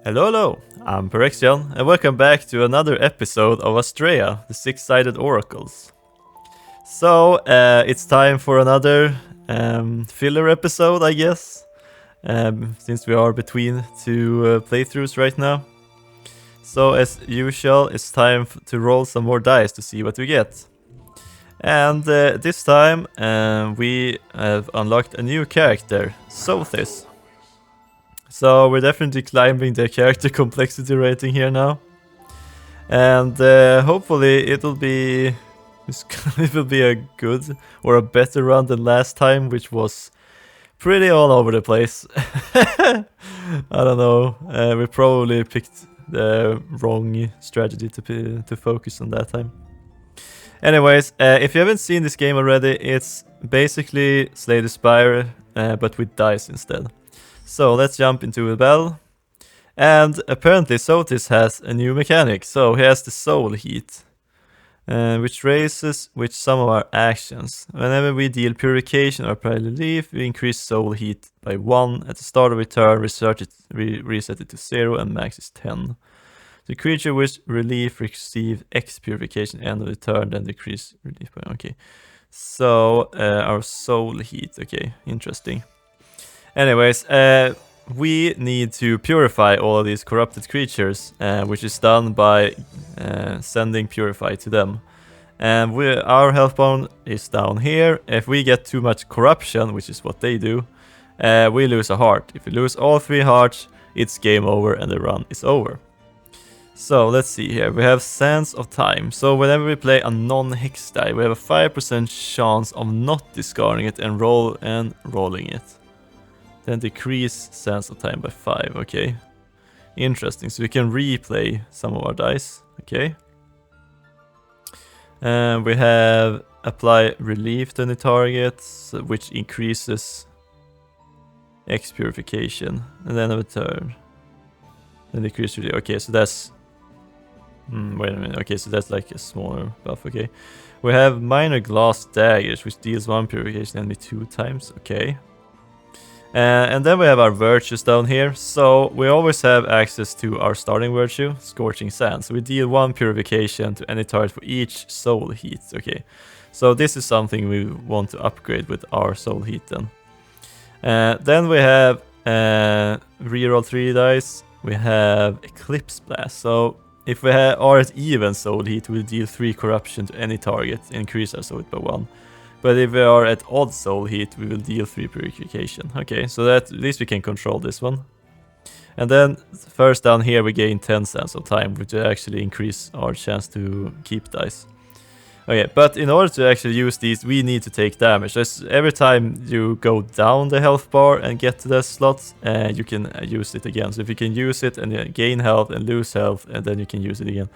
Hello, hello, I'm Purification, and welcome back to another episode of Astrea, the Six-Sided Oracles. So, it's time for another filler episode, I guess, since we are between two playthroughs right now. So, as usual, it's time to roll some more dice to see what we get. And this time, we have unlocked a new character, Sothis. So we're definitely climbing the character complexity rating here now, and hopefully it will be a good or a better run than last time, which was pretty all over the place. I don't know. We probably picked the wrong strategy to focus on that time. Anyways, if you haven't seen this game already, it's basically Slay the Spire, but with dice instead. So let's jump into a battle. And apparently Sothis has a new mechanic. So he has the soul heat, which raises with some of our actions. Whenever we deal purification or apply relief, we increase soul heat by 1. At the start of a turn, reset it to 0 and max is 10. The creature with relief receive X purification end of the turn, then decrease relief by... Okay. So our soul heat. Okay, interesting. Anyways, we need to purify all of these corrupted creatures, which is done by sending purify to them. And our health bar is down here. If we get too much corruption, which is what they do, we lose a heart. If we lose all 3 hearts, it's game over and the run is over. So let's see here. We have Sands of Time. So whenever we play a non-hex die, we have a 5% chance of not discarding it and rolling it. Then decrease Sands of Time by 5, okay. Interesting, so we can replay some of our dice, okay. And we have apply relief to any target, which increases X purification. And then a turn. Then decrease relief, okay, so that's... wait a minute, okay, so that's like a smaller buff, okay. We have minor glass daggers, which deals 1 purification enemy 2 times, okay. And then we have our virtues down here, so we always have access to our starting virtue, Scorching Sand. So we deal 1 purification to any target for each soul heat, okay. So this is something we want to upgrade with our soul heat then. Then we have reroll 3 dice, we have Eclipse Blast. So if we are at even soul heat, we'll deal 3 corruption to any target, increase our soul heat by 1. But if we are at odd soul heat, we will deal 3 purification. Okay, so that at least we can control this one. And then first down here we gain 10 Sands of Time, which will actually increase our chance to keep dice. Okay, but in order to actually use these, we need to take damage. So every time you go down the health bar and get to the slot, you can use it again. So if you can use it and gain health and lose health, and then you can use it again.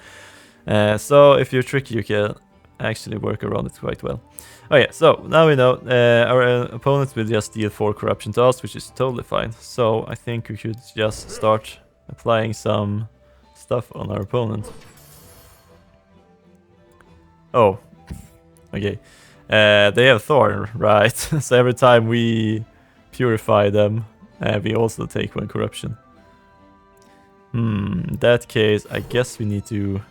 So if you're tricky, you can actually work around it quite well. Okay, so now we know our opponent will just deal 4 corruption to us, which is totally fine. So I think we should just start applying some stuff on our opponent. Oh, okay. They have Thorn, right? So every time we purify them, we also take 1 corruption. In that case, I guess we need to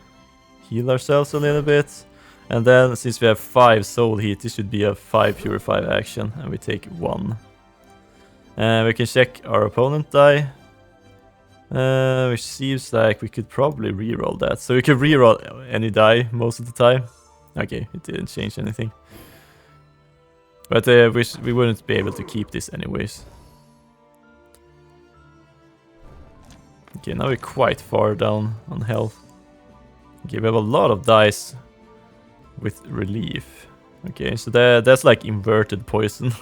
heal ourselves a little bit. And then, since we have 5 soul heat, this should be a 5 purify action, and we take 1. And we can check our opponent die, which seems like we could probably reroll that. So we could reroll any die most of the time. Okay, it didn't change anything. But we wouldn't be able to keep this anyways. Okay, now we're quite far down on health. Okay, we have a lot of dice with relief. Okay, so that's like inverted poison.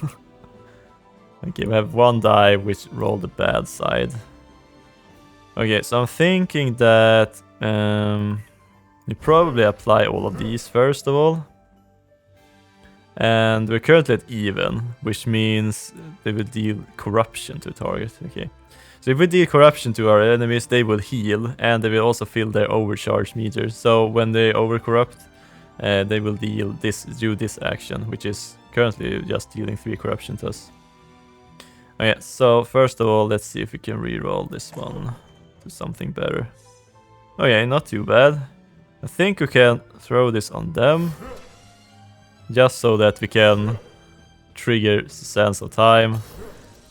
Okay, we have 1 die which rolled the bad side. Okay, so I'm thinking that you probably apply all of these first of all. And we're currently at even, which means they will deal corruption to a target. Okay, so if we deal corruption to our enemies, they will heal, and they will also fill their overcharge meter. So when they overcorrupt, they will do this action, which is currently just dealing 3 corruption to us. Okay, so first of all, let's see if we can reroll this one. do something better. Okay, not too bad. I think we can throw this on them. Just so that we can trigger Sands of Time.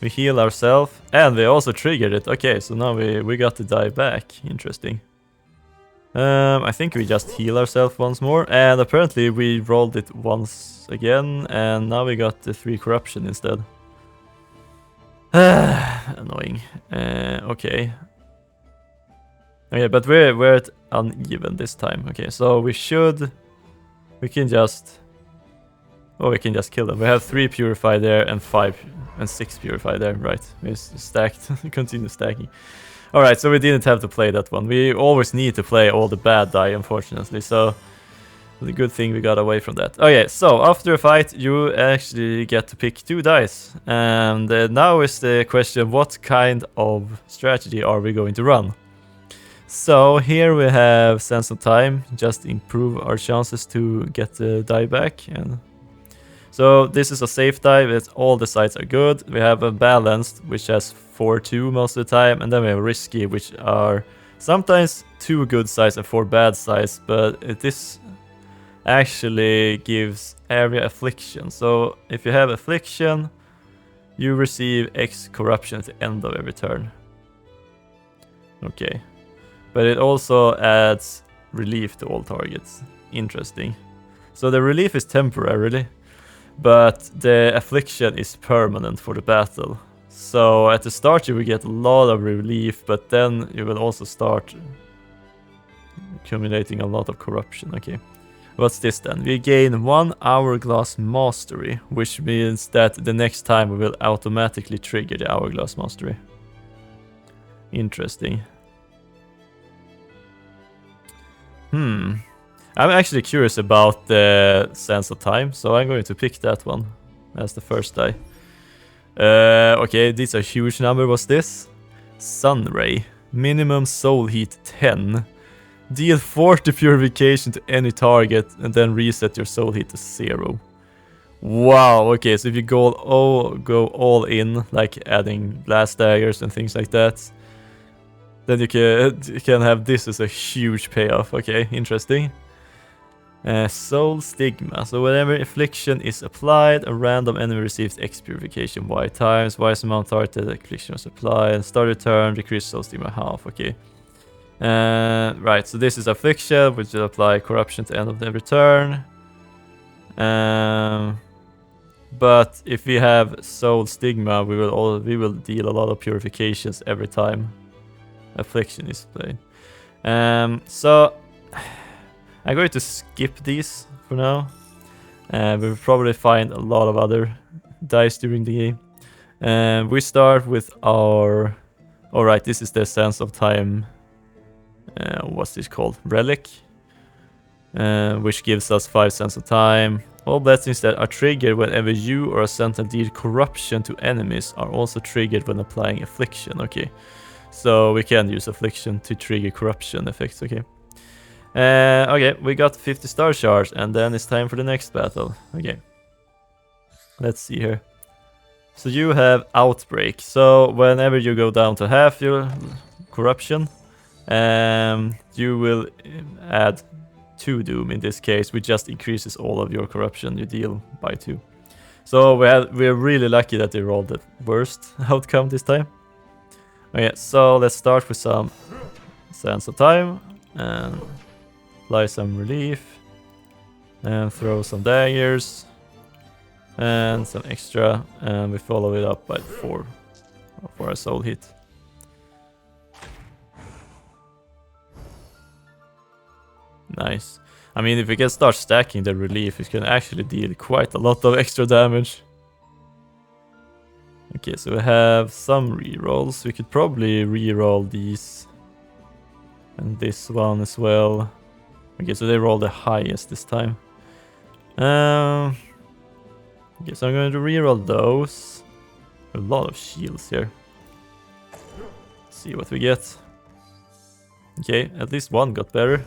We heal ourselves, and we also triggered it. Okay, so now we got the die back. Interesting. I think we just heal ourselves once more, and apparently we rolled it once again, and now we got the 3 corruption instead. Annoying. Okay. Okay, but we're at uneven this time. Okay, so we can just kill them. We have 3 purify there and 5 and 6 purify there, right? We stacked, continue stacking. Alright, so we didn't have to play that one. We always need to play all the bad die, unfortunately, so the good thing we got away from that. Okay, so after a fight, you actually get to pick 2 dice. And now is the question, what kind of strategy are we going to run? So here we have Sense of Time, just improve our chances to get the die back. And so this is a safe die, with all the sides are good. We have a balanced, which has 4-2 most of the time, and then we have risky, which are sometimes 2 good sides and 4 bad sides, but this actually gives area affliction. So if you have affliction, you receive X corruption at the end of every turn. Okay. But it also adds relief to all targets. Interesting. So the relief is temporarily, but the affliction is permanent for the battle. So at the start you will get a lot of relief, but then you will also start accumulating a lot of corruption. Okay. What's this then? We gain 1 hourglass mastery, which means that the next time we will automatically trigger the hourglass mastery. Interesting. I'm actually curious about the Sense of Time, so I'm going to pick that one as the first die. Okay, this is a huge number. What's this? Sunray. Minimum soul heat 10. Deal 40 purification to any target and then reset your soul heat to 0. Wow, okay, so if you go all in, like adding blast daggers and things like that, then you can have this as a huge payoff. Okay, interesting. Soul Stigma. So whenever affliction is applied, a random enemy receives X purification Y times. Y amount targeted affliction was applied. Start your turn, decrease Soul Stigma half. Okay. Right, so this is affliction, which will apply corruption to the end of every turn. But if we have Soul Stigma, we will deal a lot of purifications every time affliction is played. So I'm going to skip these for now. We'll probably find a lot of other dice during the game. We start with our... Alright, this is the Sense of Time. What's this called? Relic. Which gives us 5 Sense of Time. All blessings that are triggered whenever you or a sentinel deal corruption to enemies are also triggered when applying affliction. Okay. So we can use affliction to trigger corruption effects. Okay. Okay, we got 50 star shards, and then it's time for the next battle. Okay. Let's see here. So you have Outbreak. So whenever you go down to half your corruption, you will add 2 doom in this case, which just increases all of your corruption you deal by 2. So we're really lucky that they rolled the worst outcome this time. Okay, so let's start with some Sense of Time and apply some relief and throw some daggers and some extra, and we follow it up by 4 for a soul hit. Nice. I mean, if we can start stacking the relief, it can actually deal quite a lot of extra damage. Okay, so we have some rerolls. We could probably reroll these. And this one as well. Okay, so they roll the highest this time. Okay, so I'm going to reroll those. A lot of shields here. Let's see what we get. Okay, at least one got better.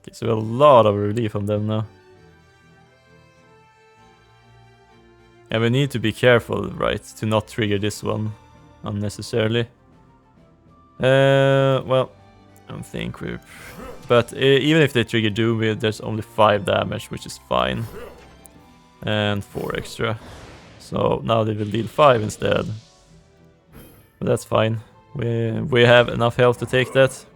Okay, so we have a lot of relief on them now. And we need to be careful, right, to not trigger this one unnecessarily. Well, I don't think we're... But even if they trigger Doom, there's only 5 damage, which is fine. And 4 extra. So now they will deal 5 instead. But that's fine. We have enough health to take that.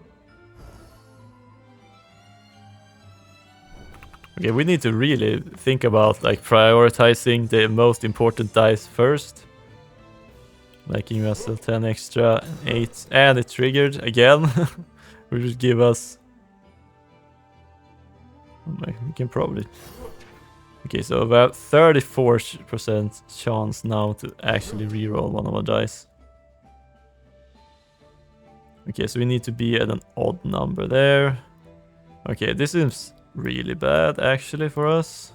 Okay, we need to really think about like prioritizing the most important dice first. Like giving us 10 extra, 8, and it triggered again. Which would give us... We can probably... Okay, so about 34% chance now to actually reroll one of our dice. Okay, so we need to be at an odd number there. Okay, this is really bad actually for us.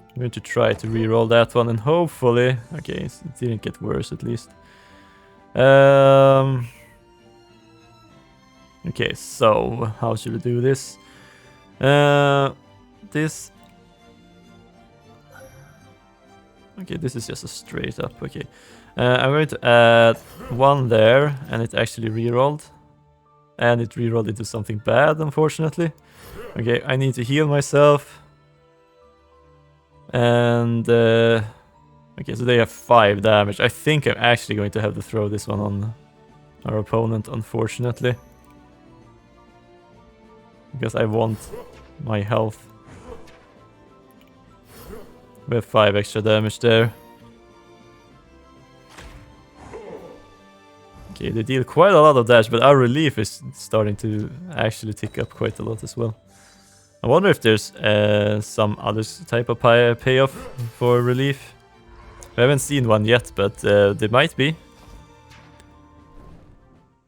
I'm going to try to reroll that one and hopefully... Okay, it didn't get worse at least. Okay, so how should we do this? This... Okay, this is just a straight up, okay. I'm going to add 1 there, and it actually rerolled. And it rerolled into something bad, unfortunately. Okay, I need to heal myself. And... okay, so they have 5 damage. I think I'm actually going to have to throw this one on our opponent, unfortunately. Because I want my health. We have 5 extra damage there. Okay, they deal quite a lot of damage, but our relief is starting to actually tick up quite a lot as well. I wonder if there's some other type of payoff for relief. We haven't seen one yet, but there might be.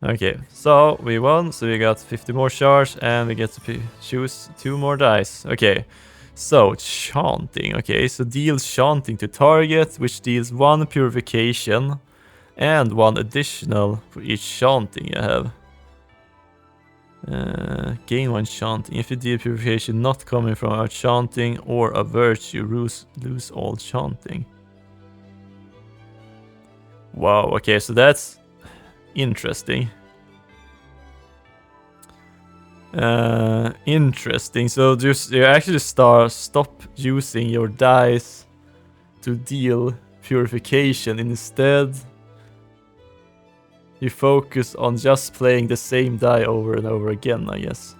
Okay, so we won, so we got 50 more shards, and we get to choose 2 more dice. Okay, so Chanting. Okay, so deals Chanting to target, which deals 1 Purification, and 1 additional for each Chanting you have. Gain 1 Chanting. If you deal Purification not coming from a Chanting or a Virtue, lose all Chanting. Wow, okay, so that's interesting. Interesting. So just you actually stop using your dice to deal Purification. Instead, you focus on just playing the same die over and over again, I guess.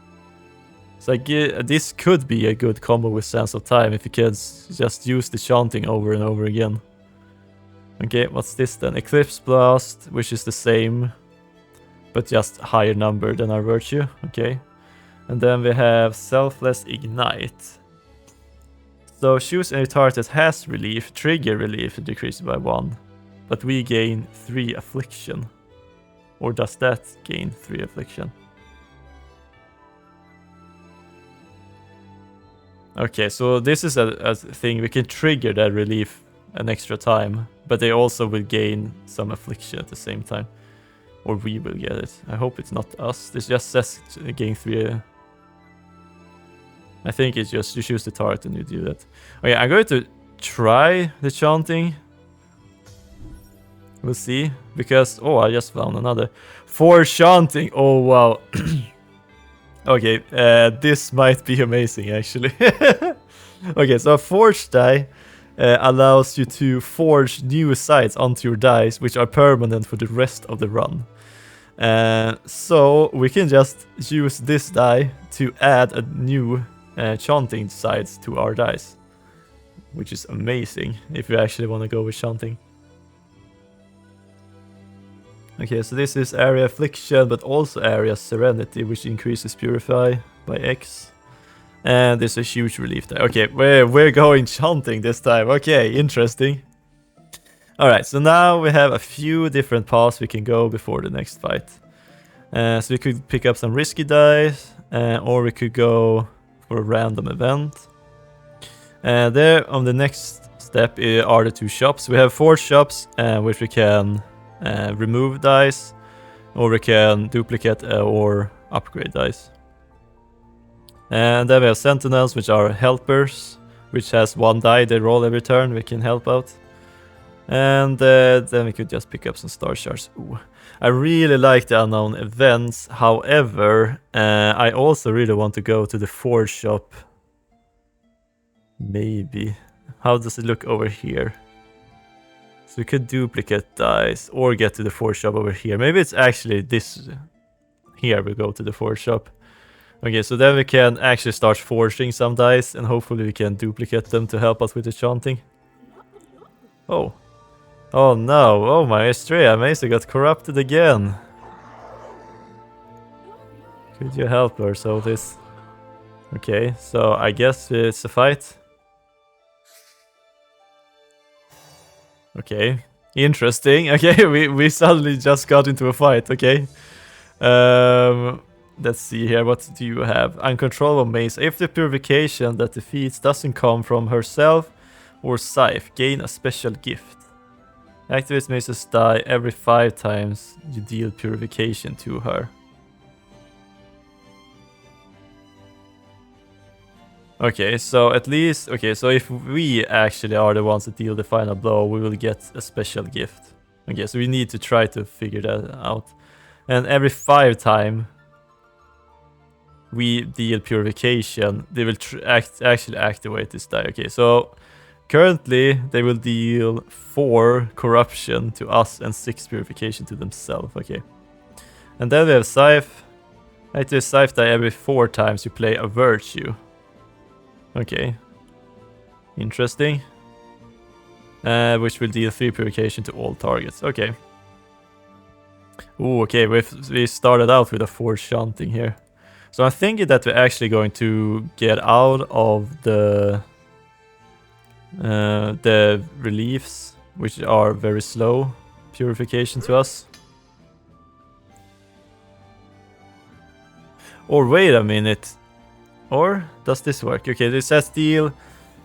So this could be a good combo with Sands of Time if you could just use the Chanting over and over again. Okay, what's this then? Eclipse Blast, which is the same, but just higher number than our Virtue. Okay. And then we have Selfless Ignite. So choose any target that has relief, trigger relief decreased by 1. But we gain 3 affliction. Or does that gain 3 affliction? Okay, so this is a thing, we can trigger that relief an extra time, but they also will gain some affliction at the same time. Or we will get it. I hope it's not us. This just says gain 3. I think it's just you choose the target and you do that. Okay, I'm going to try the Chanting. We'll see. Because, oh, I just found another. 4 Chanting! Oh, wow. Okay, this might be amazing, actually. Okay, so a Forge die allows you to forge new sides onto your dice, which are permanent for the rest of the run. So we can just use this die to add a new Chanting sides to our dice, which is amazing if you actually want to go with Chanting. Okay, so this is Area Affliction, but also Area Serenity, which increases Purify by X. And there's a huge relief there. Okay, we're going Chanting this time. Okay, interesting. Alright, so now we have a few different paths we can go before the next fight. So we could pick up some risky dice, or we could go for a random event. There on the next step are the 2 shops. We have 4 shops, which we can remove dice, or we can duplicate or upgrade dice. And then we have Sentinels, which are helpers, which has 1 die they roll every turn, we can help out. And then we could just pick up some star shards. Ooh. I really like the unknown events. However, I also really want to go to the forge shop. Maybe. How does it look over here? So we could duplicate dice or get to the forge shop over here. Maybe it's actually this. Here we go to the forge shop. Okay, so then we can actually start forging some dice and hopefully we can duplicate them to help us with the chanting. Oh. Oh no, oh my Astrea Maester got corrupted again. Could you help her solve this? Okay, so I guess it's a fight. Okay, interesting. Okay, we suddenly just got into a fight, okay. Let's see here, what do you have? Uncontrollable maze. If the purification that defeats doesn't come from herself or Scythe, gain a special gift. Activates Mace's die every 5 times you deal purification to her. Okay, so at least... Okay, so if we actually are the ones that deal the final blow, we will get a special gift. Okay, so we need to try to figure that out. And every 5 times we deal purification, they will actually activate this die. Okay, so... Currently, they will deal 4 corruption to us and 6 purification to themselves. Okay. And then we have Scythe. Activate Scythe die every 4 times you play a virtue. Okay. Interesting. Which will deal 3 purification to all targets. Okay. Ooh, okay. We started out with a 4 chanting here. So I'm thinking that we're actually going to get out of the reliefs, which are very slow purification to us. Or wait a minute. Or does this work? Okay, this says deal.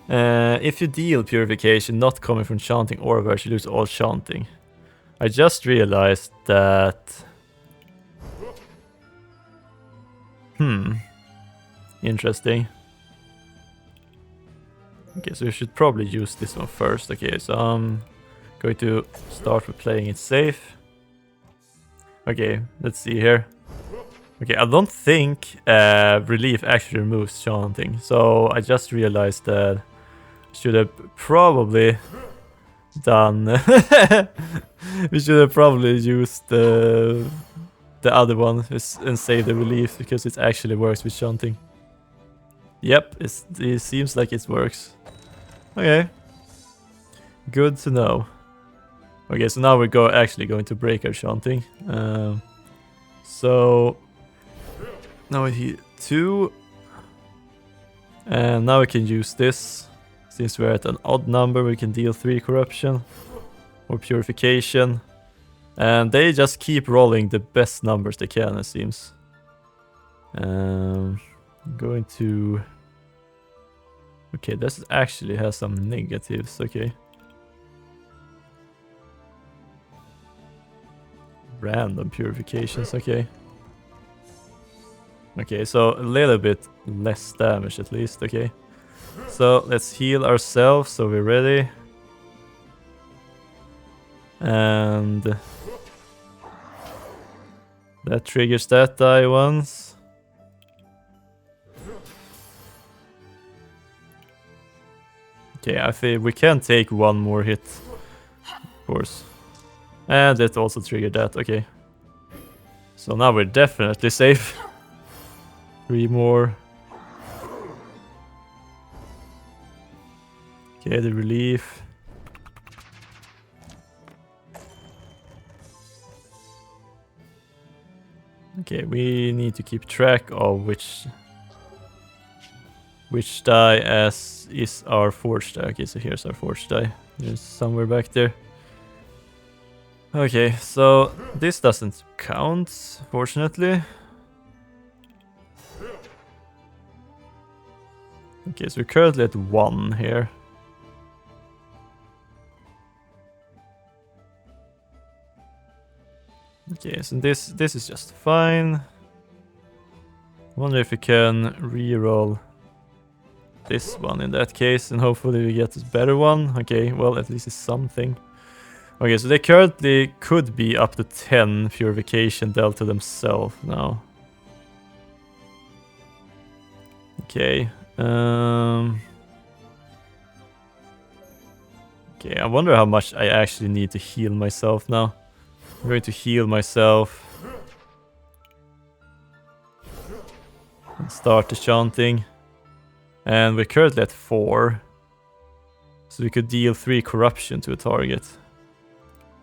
If you deal purification not coming from chanting or verse, you lose all chanting. I just realized that... Interesting. Okay, so we should probably use this one first. Okay, so I'm going to start with playing it safe. Okay, let's see here. Okay, I don't think relief actually removes chanting. So I just realized that I should have probably done... we should have probably used the other one and save the relief because it actually works with chanting. Yep, it seems like it works. Okay. Good to know. Okay, so now we're actually going to break our chanting. So now we hit 2. And now we can use this. Since we're at an odd number, we can deal 3 corruption or purification. And they just keep rolling the best numbers they can, it seems. I'm going to... Okay, this actually has some negatives, okay. Random purifications, okay. Okay, so a little bit less damage at least, okay. So let's heal ourselves, so we're ready. And... that triggers that die once. Okay, I think we can take 1 more hit, of course. And that also triggered that, okay. So now we're definitely safe. 3 more. Okay, the relief. Okay, we need to keep track of which die is our forge die. Okay, so here's our forge die. There's somewhere back there. Okay, so this doesn't count, fortunately. Okay, so we're currently at 1 here. Okay, so this is just fine. Wonder if we can re-roll this one in that case, and hopefully we get this better one. Okay, well, at least it's something. Okay, so they currently could be up to 10 purification dealt to themselves now. Okay. Okay, I wonder how much I actually need to heal myself now. I'm going to heal myself. And start the chanting. And we're currently at 4. So we could deal 3 corruption to a target.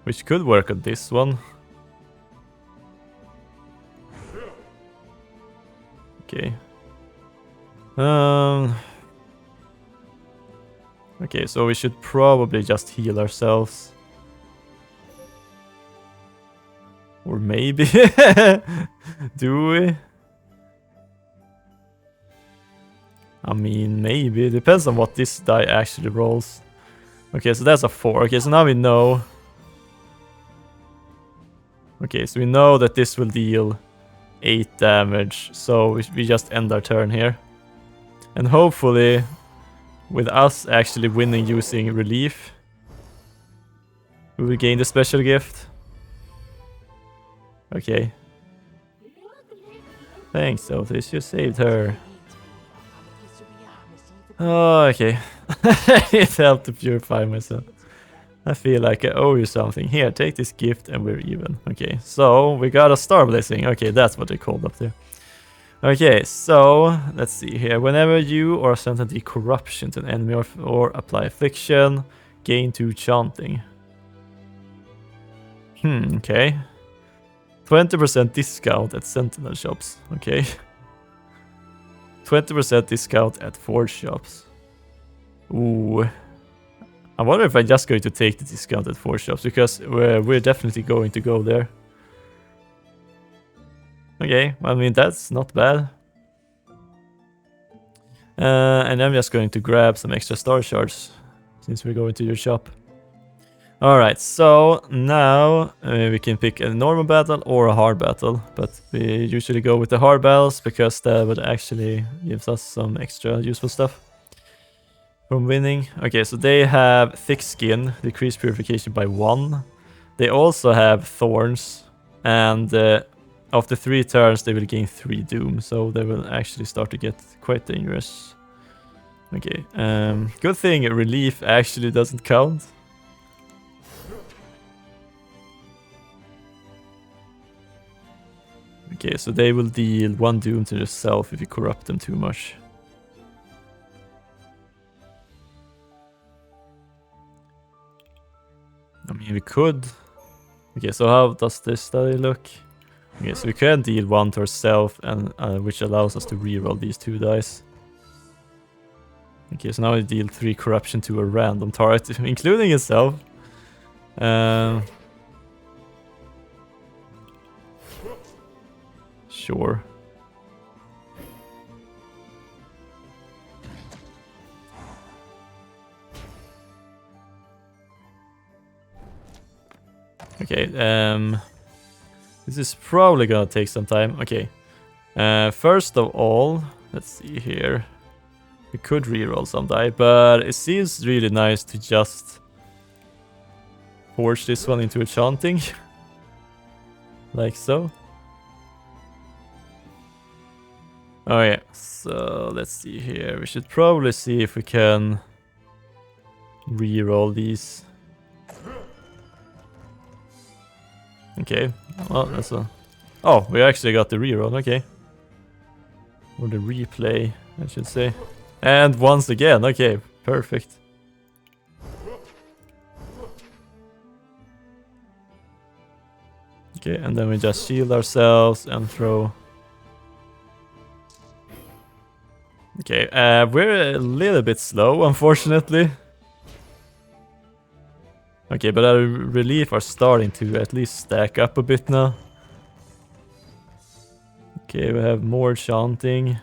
Which could work on this one. Okay. Okay, so we should probably just heal ourselves. Or maybe... Do we? I mean, maybe. It depends on what this die actually rolls. Okay, so that's a 4. Okay, so now we know. Okay, so we know that this will deal 8 damage. So we just end our turn here. And hopefully, with us actually winning using relief, we will gain the special gift. Okay. Thanks, Otis. You saved her. Oh, okay. It helped to purify myself. I feel like I owe you something. Here, take this gift and we're even. Okay, so we got a star blessing. Okay, that's what they called up there. Okay, so let's see here. Whenever you or sentence the corruption to an enemy or apply affliction, gain 2 chanting. Okay. 20% discount at Sentinel shops. Okay. 20% discount at Forge shops. Ooh. I wonder if I'm just going to take the discount at Forge shops, because we're definitely going to go there. Okay, I mean, that's not bad. And I'm just going to grab some extra star shards, since we're going to your shop. Alright, so now we can pick a normal battle or a hard battle, but we usually go with the hard battles because that would actually gives us some extra useful stuff from winning. Okay, so they have thick skin, decrease purification by 1. They also have thorns, and after 3 turns they will gain 3 doom, so they will actually start to get quite dangerous. Okay, good thing relief actually doesn't count. Okay, so they will deal 1 doom to themselves if you corrupt them too much. I mean, we could. Okay, so how does this study look? Okay, so we can deal 1 to ourselves, and which allows us to reroll these 2 dice. Okay, so now we deal 3 corruption to a random target, including itself. Sure. Okay, this is probably gonna take some time. Okay. First of all, let's see here. We could reroll some die, but it seems really nice to just forge this one into a chanting. Like so. Oh yeah, so let's see here. We should probably see if we can reroll these. Okay, well that's a... Oh, we actually got the reroll, okay. Or the replay, I should say. And once again, okay, perfect. Okay, and then we just shield ourselves and throw... Okay, we're a little bit slow, unfortunately. Okay, but our relief are starting to at least stack up a bit now. Okay, we have more chanting.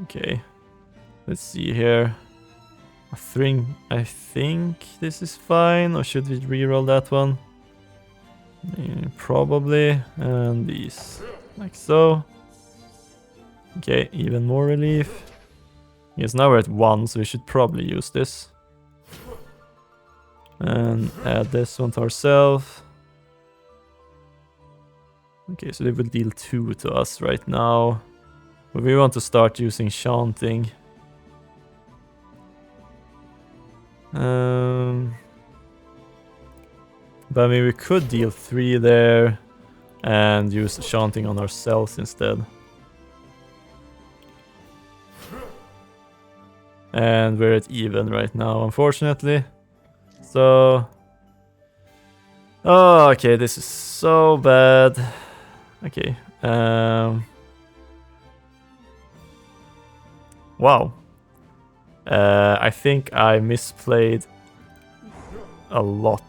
Okay, let's see here. I think this is fine, or should we reroll that one? Probably, and these, like so. Okay, even more relief. Yes, now we're at 1, so we should probably use this. And add this one to ourselves. Okay, so they will deal 2 to us right now. But we want to start using Chanting. But I mean, we could deal 3 there and use Chanting on ourselves instead. And we're at even right now, unfortunately. So... Oh, okay, this is so bad. Okay. Wow. I think I misplayed a lot.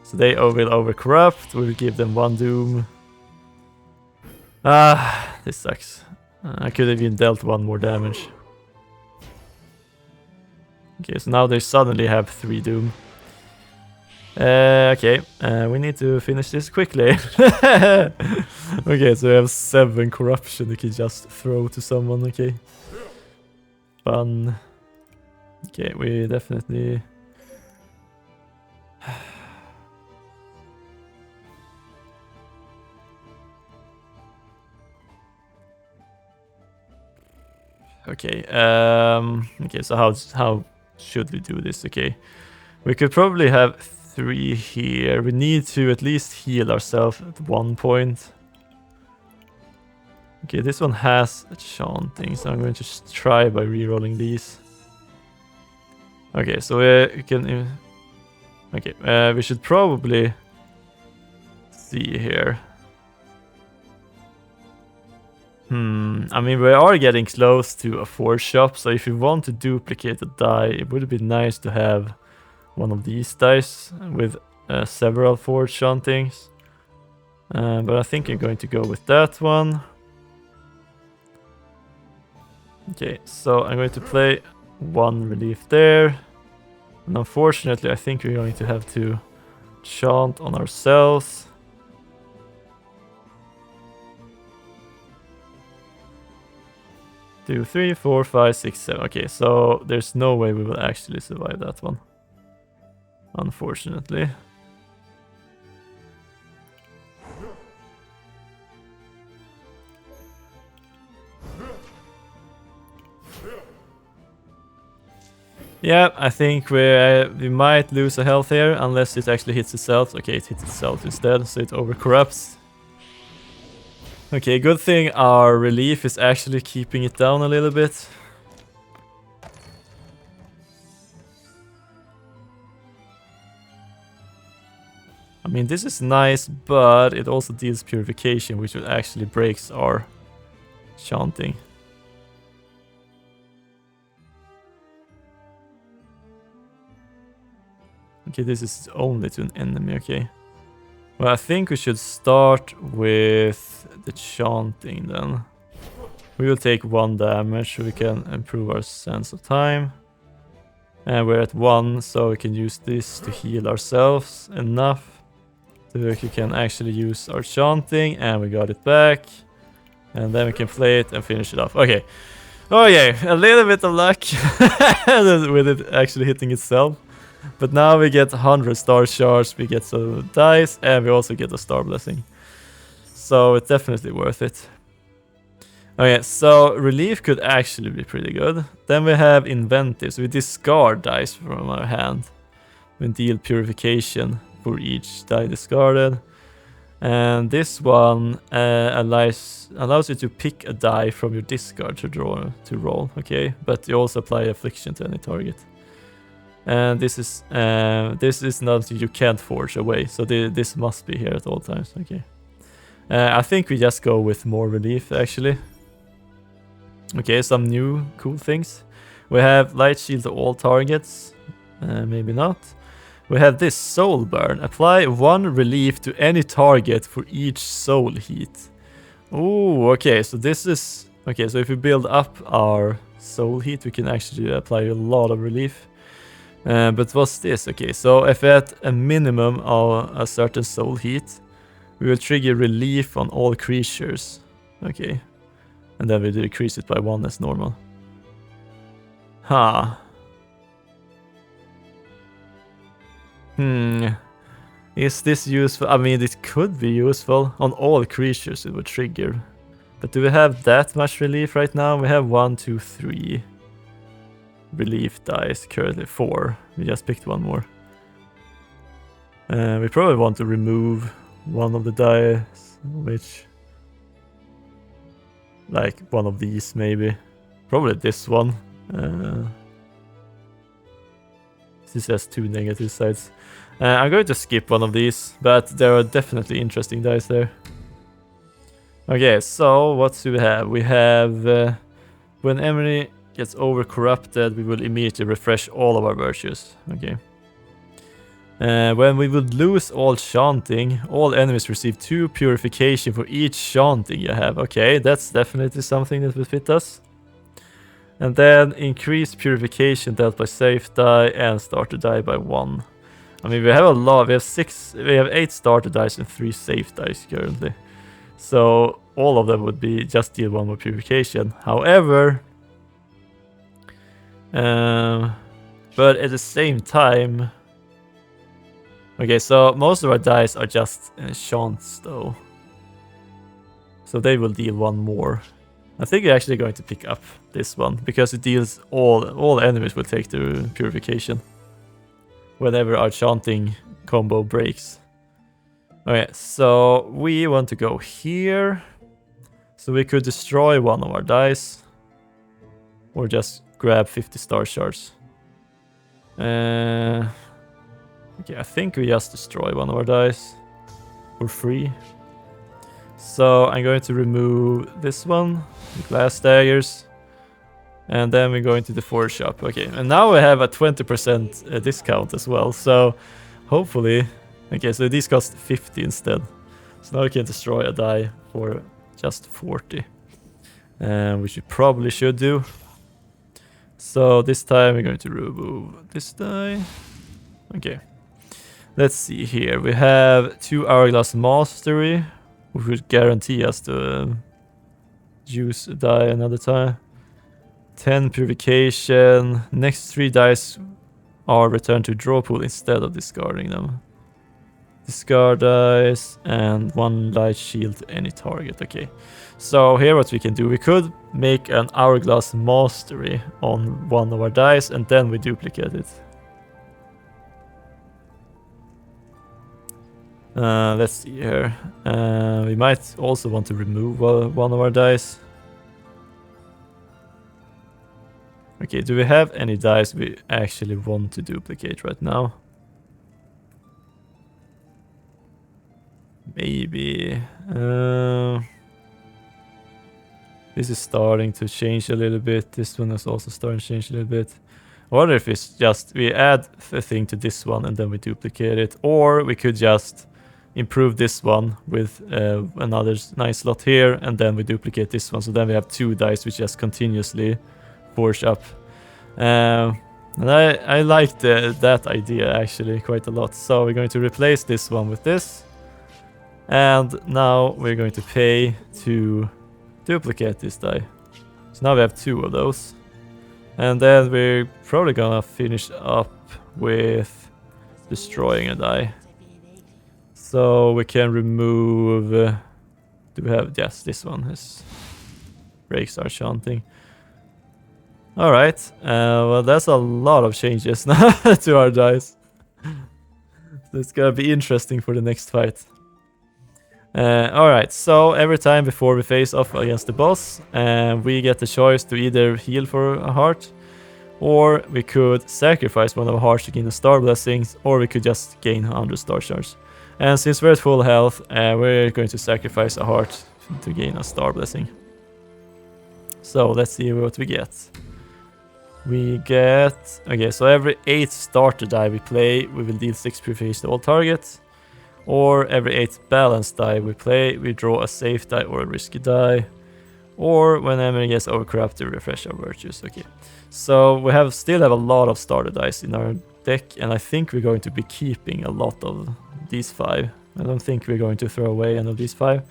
So they will overcorrupt. We'll give them 1 doom. Ah, this sucks. I could have even dealt 1 more damage. Okay, so now they suddenly have 3 doom. Okay, we need to finish this quickly. Okay, so we have 7 corruption we can just throw to someone, okay. Fun. Okay, we definitely... Okay, okay, so how should we do this? Okay, we could probably have 3 here. We need to at least heal ourselves at 1 point. Okay, this one has a Chanting, so I'm going to just try by rerolling these. Okay, so we can... Okay, we should probably see here. I mean, we are getting close to a forge shop, so if you want to duplicate a die, it would be nice to have one of these dice with several forge Chantings. But I think I'm going to go with that one. Okay, so I'm going to play 1 relief there. And unfortunately, I think we're going to have to chant on ourselves. Two, 3, 4, 5, 6, 7. Okay, so there's no way we will actually survive that one. Unfortunately. Yeah, I think we might lose a health here unless it actually hits itself. Okay, it hits itself instead, so it overcorrupts. Okay, good thing our relief is actually keeping it down a little bit. I mean, this is nice, but it also deals Purification, which actually breaks our Chanting. Okay, this is only to an enemy, okay. Well, I think we should start with the Chanting then. We will take 1 damage so we can improve our sense of time. And we're at 1, so we can use this to heal ourselves enough. So we can actually use our Chanting, and we got it back. And then we can play it and finish it off. Okay. Oh yeah, a little bit of luck with it actually hitting itself. But now we get 100 star shards, we get some dice, and we also get a star blessing. So it's definitely worth it. Okay, so relief could actually be pretty good. Then we have inventive, so we discard dice from our hand. We deal purification for each die discarded. And this one allows you to pick a die from your discard to roll, okay? But you also apply affliction to any target. And this is nothing you can't forge away, so this must be here at all times, okay? I think we just go with more relief, actually. Okay, some new cool things. We have light shield to all targets, maybe not. We have this soul burn. Apply 1 relief to any target for each soul heat. Oh, okay, so this is... Okay, so if we build up our soul heat, we can actually apply a lot of relief. But what's this? Okay, so if at a minimum of a certain soul heat, we will trigger relief on all creatures. Okay. And then we decrease it by 1 as normal. Huh. Is this useful? I mean, it could be useful. On all creatures it would trigger. But do we have that much relief right now? We have 1, 2, 3 relief dice currently. 4. We just picked one more. We probably want to remove one of the dice, which... like one of these maybe. Probably this one. This has 2 negative sides. I'm going to skip one of these, but there are definitely interesting dice there. Okay, so what do we have? We have when Emery gets over corrupted, we will immediately refresh all of our virtues. Okay. When we would lose all chanting, all enemies receive 2 purification for each chanting you have. Okay, that's definitely something that will fit us. And then increase purification dealt by safe die and starter die by 1. I mean, we have a lot. We have 8 starter dice and 3 safe dice currently. So all of them would be just deal 1 more purification. However, but at the same time, okay, so most of our dice are just chants though. So they will deal 1 more. I think we're actually going to pick up this one because it deals all enemies will take the purification whenever our chanting combo breaks. Okay, so we want to go here. So we could destroy one of our dice or just grab 50 star shards. Okay, I think we just destroy one of our dice for free. So I'm going to remove this one, the glass daggers, and then we go into the forge shop. Okay, and now we have a 20% discount as well. So hopefully, okay, so these cost 50 instead. So now we can destroy a die for just 40, which we probably should do. So this time we're going to remove this die. Okay, let's see here. We have 2 hourglass mastery, which would guarantee us to use a die another time. 10 purification. Next 3 dice are returned to draw pool instead of discarding them. Discard dice and 1 light shield to any target. Okay, so here what we can do, we could make an hourglass mastery on one of our dice and then we duplicate it. Let's see here. We might also want to remove one of our dice. Okay, do we have any dice we actually want to duplicate right now? Maybe. This is starting to change a little bit. This one is also starting to change a little bit. I wonder if it's just we add a thing to this one and then we duplicate it, or we could just improve this one with another nice slot here and then we duplicate this one, so then we have 2 dice which just continuously forge up. And I like that idea actually quite a lot. So we're going to replace this one with this, and now we're going to pay to duplicate this die. So now we have 2 of those, and then we're probably gonna finish up with destroying a die. So we can remove... do we have... yes, this one is... breaks our chanting. Alright, well that's a lot of changes now to our dice. So it's gonna be interesting for the next fight. Alright, so every time before we face off against the boss, we get the choice to either heal for a heart, or we could sacrifice one of our hearts to gain the star blessings, or we could just gain 100 star shards. And since we're at full health, we're going to sacrifice a heart to gain a star blessing. So let's see what we get. We get... okay, so every 8 starter die we play, we will deal 6 purification to all targets. Or every 8 balance die we play, we draw a safe die or a risky die. Or when enemy gets overcorrupted, we refresh our virtues. Okay, so we still have a lot of starter dice in our deck, and I think we're going to be keeping a lot of these 5. I don't think we're going to throw away any of these 5.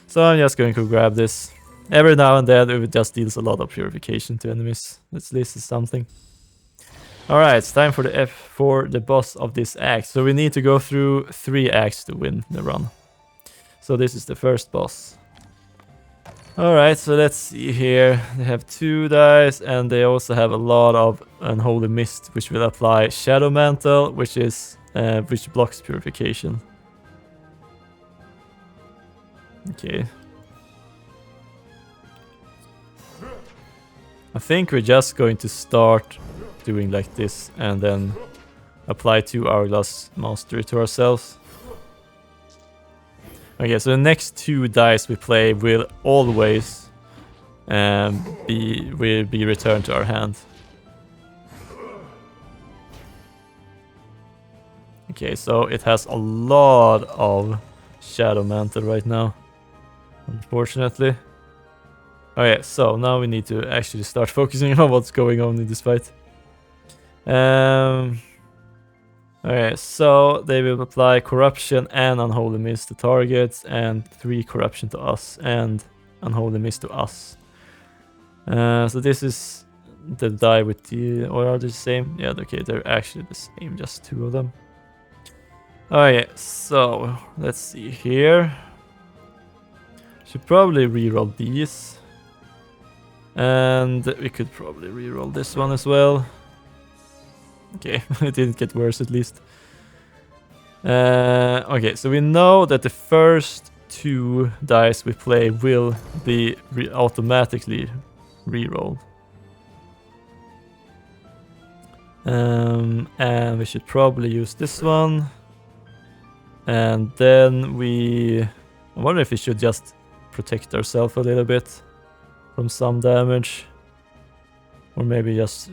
So I'm just going to grab this. Every now and then it just deals a lot of purification to enemies. This is something. Alright, it's time for the F for the boss of this act. So we need to go through 3 acts to win the run. So this is the first boss. Alright, so let's see here. They have 2 dice and they also have a lot of Unholy Mist, which will apply Shadow Mantle, which blocks Purification. Okay. I think we're just going to start doing like this and then apply 2 Hourglass Mastery to ourselves. Okay, so the next 2 dice we play will always be returned to our hand. Okay, so it has a lot of Shadow Mantle right now, unfortunately. Okay, so now we need to actually start focusing on what's going on in this fight. Okay, so they will apply Corruption and Unholy Mist to targets, and 3 Corruption to us, and Unholy Mist to us. So this is the die with the... or are they the same? Yeah, okay, they're actually the same, just 2 of them. Okay, so let's see here. Should probably reroll these. And we could probably reroll this one as well. Okay, it didn't get worse at least. Okay, so we know that the first 2 dice we play will be automatically rerolled. And we should probably use this one. And then I wonder if we should just protect ourselves a little bit from some damage. Or maybe just...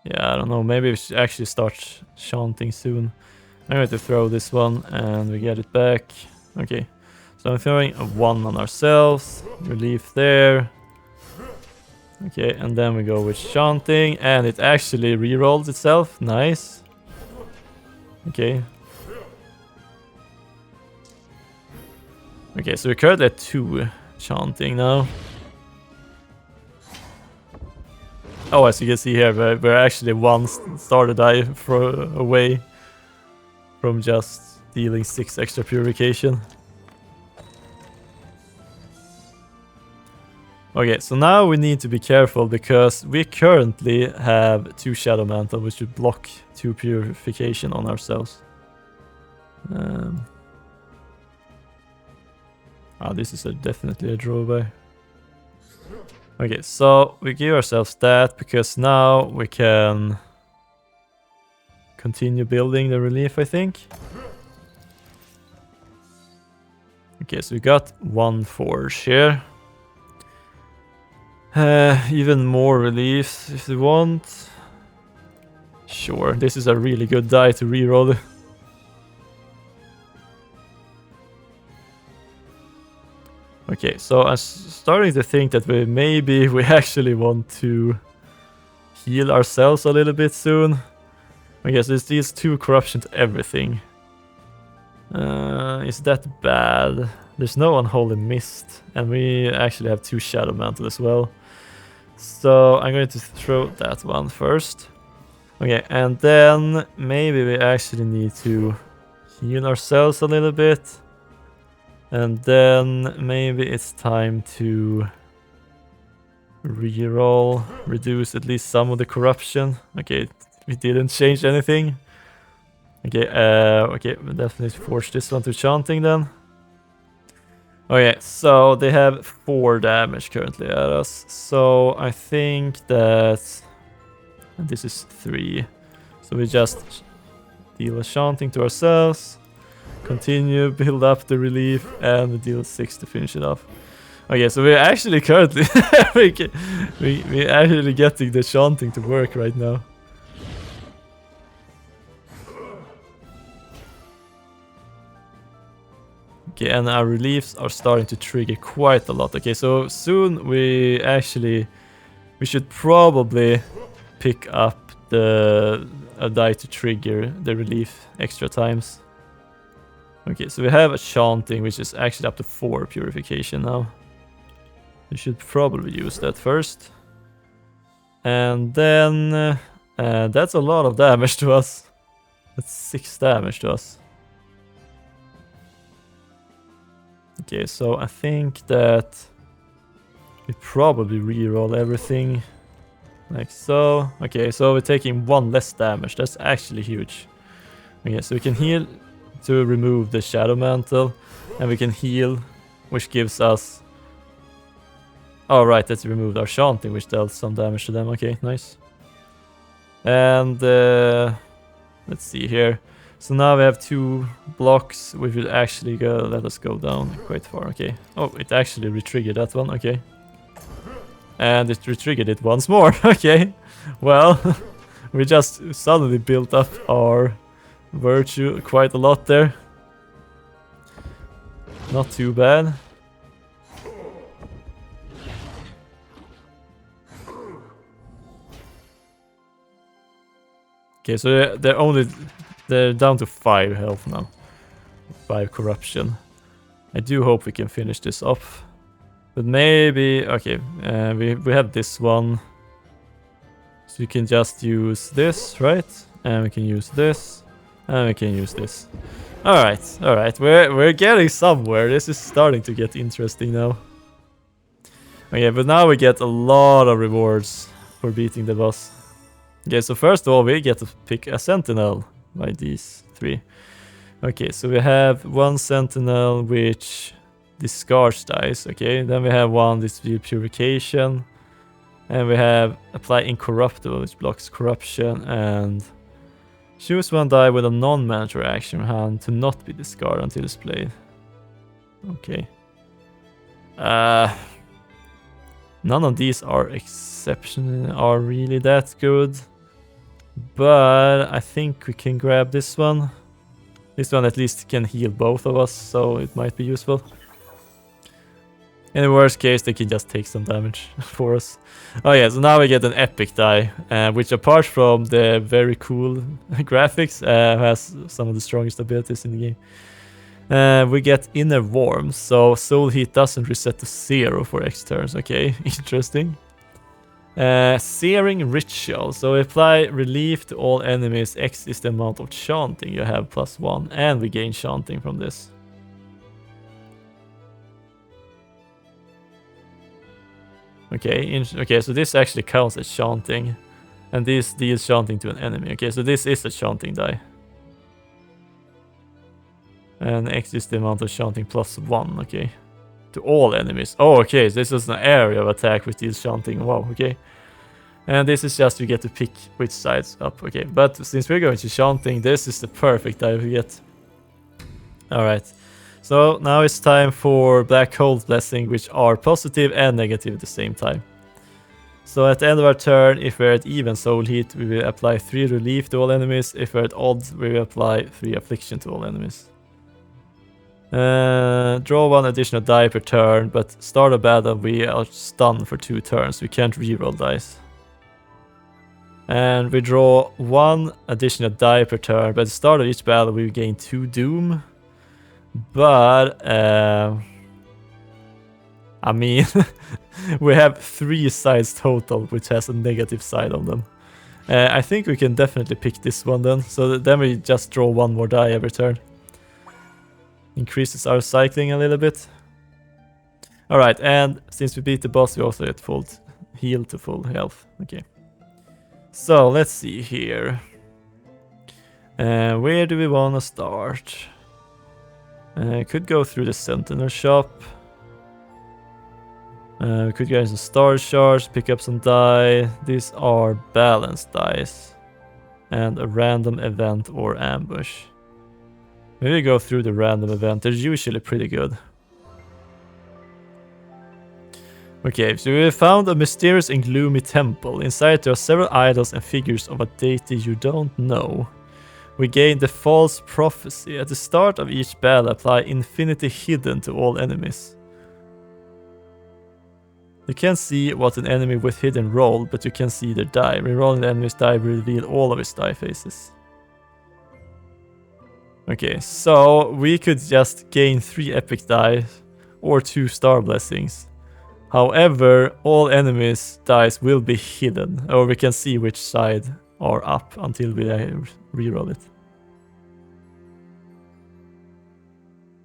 yeah, I don't know, maybe we should actually start chanting soon. I'm going to throw this one and we get it back. Okay, so I'm throwing a 1 on ourselves, relief there. Okay, and then we go with chanting and it actually re-rolled itself, nice. Okay. Okay, so we're currently at 2 chanting now. Oh, as you can see here, we're actually 1 starter die away from just dealing 6 extra purification. Okay, so now we need to be careful because we currently have 2 Shadow Mantle, which would block 2 purification on ourselves. This is definitely a drawback. Okay, so we give ourselves that because now we can continue building the relief, I think. Okay, so we got 1 forge here. Even more relief if we want. Sure, this is a really good die to reroll. Okay, so I'm starting to think that maybe we actually want to heal ourselves a little bit soon. Okay, so it's these 2 corruption to everything. Is that bad? There's no Unholy Mist, and we actually have 2 Shadow Mantle as well. So I'm going to throw that one first. Okay, and then maybe we actually need to heal ourselves a little bit. And then maybe it's time to reroll, reduce at least some of the corruption. Okay, we didn't change anything. Okay, okay, we'll definitely force this one to chanting then. Okay, so they have 4 damage currently at us. So I think that this is 3. So we just deal a chanting to ourselves, continue, build up the relief, and deal 6 to finish it off. Okay, so we're actually currently we're actually getting the chanting to work right now. Okay, and our reliefs are starting to trigger quite a lot. Okay, so soon we should probably pick up a die to trigger the relief extra times. Okay, so we have a chanting, which is actually up to 4 purification now. We should probably use that first. And then that's a lot of damage to us. That's 6 damage to us. Okay, so I think that we probably reroll everything like so. Okay, so we're taking 1 less damage. That's actually huge. Okay, so we can heal to remove the Shadow Mantle, and we can heal, which gives us... Oh right, that's removed our Chanting, which dealt some damage to them. Okay, nice. And let's see here. So now we have 2 blocks, which will actually let us go down quite far. Okay. Oh, it actually retriggered that one. Okay. And it retriggered it once more. Okay. Well, we just suddenly built up our virtue quite a lot there. Not too bad. Okay, so they're down to 5 health now. 5 corruption. I do hope we can finish this off. But maybe... Okay, we have this one. So you can just use this, right? And we can use this. And we can use this. Alright, alright. We're getting somewhere. This is starting to get interesting now. Okay, but now we get a lot of rewards for beating the boss. Okay, so first of all, we get to pick a sentinel by these 3. Okay, so we have 1 sentinel which discards dice. Okay, then we have 1 this purification, and we have apply incorruptible, which blocks corruption, and choose 1 die with a non-mandatory action hand to not be discarded until it's played. Okay. None of these are really that good. But I think we can grab this one. This one at least can heal both of us, so it might be useful. In the worst case, they can just take some damage for us. Oh yeah, so now we get an epic die, which apart from the very cool graphics, has some of the strongest abilities in the game. We get inner warmth, so soul heat doesn't reset to 0 for X turns. Okay, interesting. Searing Ritual. So apply relief to all enemies. X is the amount of chanting you have +1, and we gain chanting from this. Okay, okay, so this actually counts as chanting, and this deals chanting to an enemy. Okay, so this is a chanting die. And X is the amount of chanting +1, okay. To all enemies. Oh, okay, so this is an area of attack which deals chanting. Wow, okay. And this is just you get to pick which side's up, okay. But since we're going to chanting, this is the perfect die we get. Alright. So now it's time for Black Hole's Blessing, which are positive and negative at the same time. So at the end of our turn, if we're at even soul heat, we will apply 3 relief to all enemies. If we're at odds, we will apply 3 affliction to all enemies. Draw 1 additional die per turn, but start a battle we are stunned for 2 turns. We can't reroll dice. And we draw 1 additional die per turn, but at the start of each battle we gain 2 doom. But I mean, we have 3 sides total, which has a negative side on them. I think we can definitely pick this one then. So then we just draw 1 more die every turn. Increases our cycling a little bit. Alright, and since we beat the boss, we also get full heal to full health. Okay. So let's see here. Where do we want to start? Could go through the Sentinel shop. We could get some star shards, pick up some die. These are balanced dice. And a random event or ambush. Maybe go through the random event. They're usually pretty good. Okay, so we found a mysterious and gloomy temple. Inside there are several idols and figures of a deity you don't know. We gain the false prophecy. At the start of each battle, apply infinity hidden to all enemies. You can't see what an enemy with hidden rolled, but you can see their die. Rerolling the enemy's die will reveal all of his die faces. Okay, so we could just gain 3 epic die or 2 star blessings However, all enemies' dice will be hidden, or we can see which side are up until we reroll it.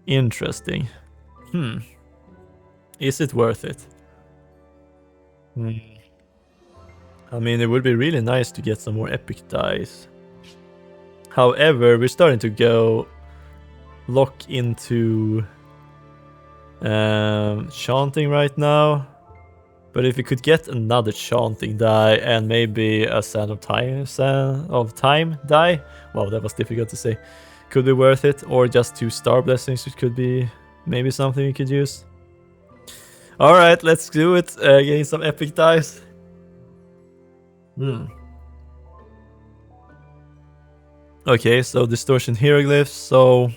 Interesting. Is it worth it? I mean, it would be really nice to get some more epic dice. However, we're starting to go lock into Chanting right now. But if we could get another Chanting die and maybe a Sand of Time die, wow, that was difficult to say. Could be worth it, or just 2 Star Blessings, which could be maybe something we could use. Alright, let's do it. Gain some epic dice. Okay, so Distortion Hieroglyphs, so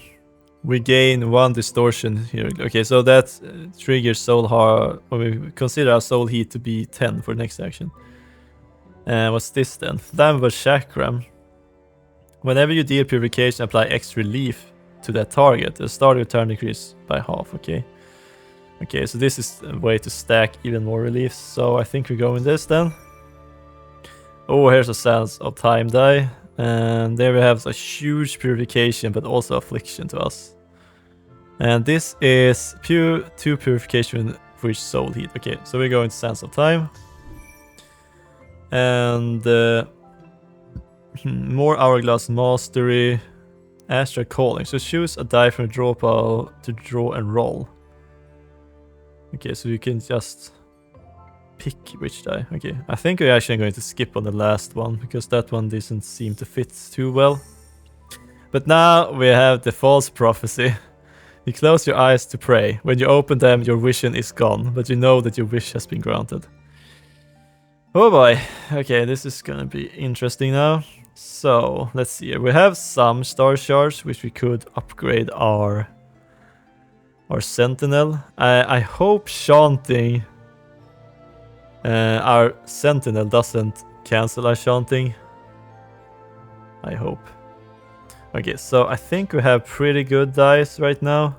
we gain 1 Distortion Hieroglyph. Okay, so that triggers Soul Heart, or we consider our Soul Heat to be 10 for next action. What's this then? Flammable Chakram. Whenever you deal Purification, apply X relief to that target. The start of your turn decrease by half, okay. Okay, so this is a way to stack even more reliefs, so I think we go in this then. Oh, here's a Sands of Time die. And there we have a huge Purification, but also Affliction to us. And this is 2 Purification for each Soul Heat. Okay, so we're going to Sands of Time. And more Hourglass Mastery. Astrea Calling. So choose a die from a draw pile to draw and roll. Okay, so you can just pick which die. Okay, I think we're actually going to skip on the last one because that one doesn't seem to fit too well. But now we have the False Prophecy. You close your eyes to pray. When you open them, your vision is gone, but you know that your wish has been granted. Oh boy. Okay, this is gonna be interesting now. So, let's see. We have some star shards which we could upgrade our Sentinel. I hope Chanting our Sentinel doesn't cancel our Chanting. I hope. Okay, so I think we have pretty good dice right now.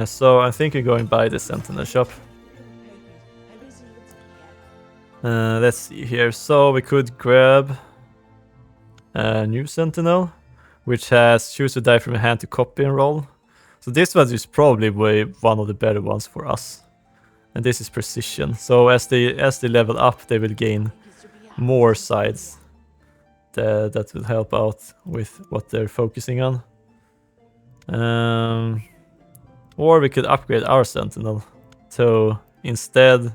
So I think we're going by the Sentinel shop. Let's see here. So we could grab a new Sentinel, which has choose a die from your hand to copy and roll. So this one is probably one of the better ones for us. And this is precision. So as they level up, they will gain more sides that will help out with what they're focusing on. Or we could upgrade our Sentinel to instead,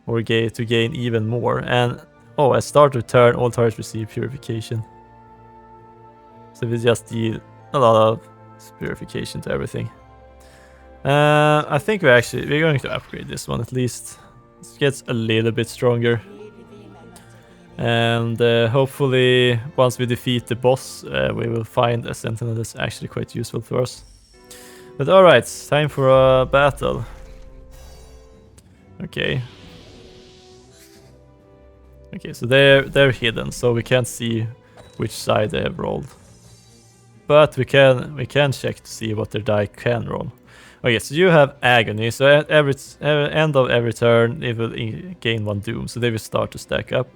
or to gain even more. And oh, at start of turn, all targets receive Purification. So we just deal a lot of Purification to everything. I think we're going to upgrade this one at least. It gets a little bit stronger. And hopefully once we defeat the boss, we will find a Sentinel that's actually quite useful for us. But alright, time for a battle. Okay. Okay, so they're hidden, so we can't see which side they have rolled. But we can check to see what their die can roll. Okay, so you have Agony, so at every end of every turn it will gain 1 Doom, so they will start to stack up.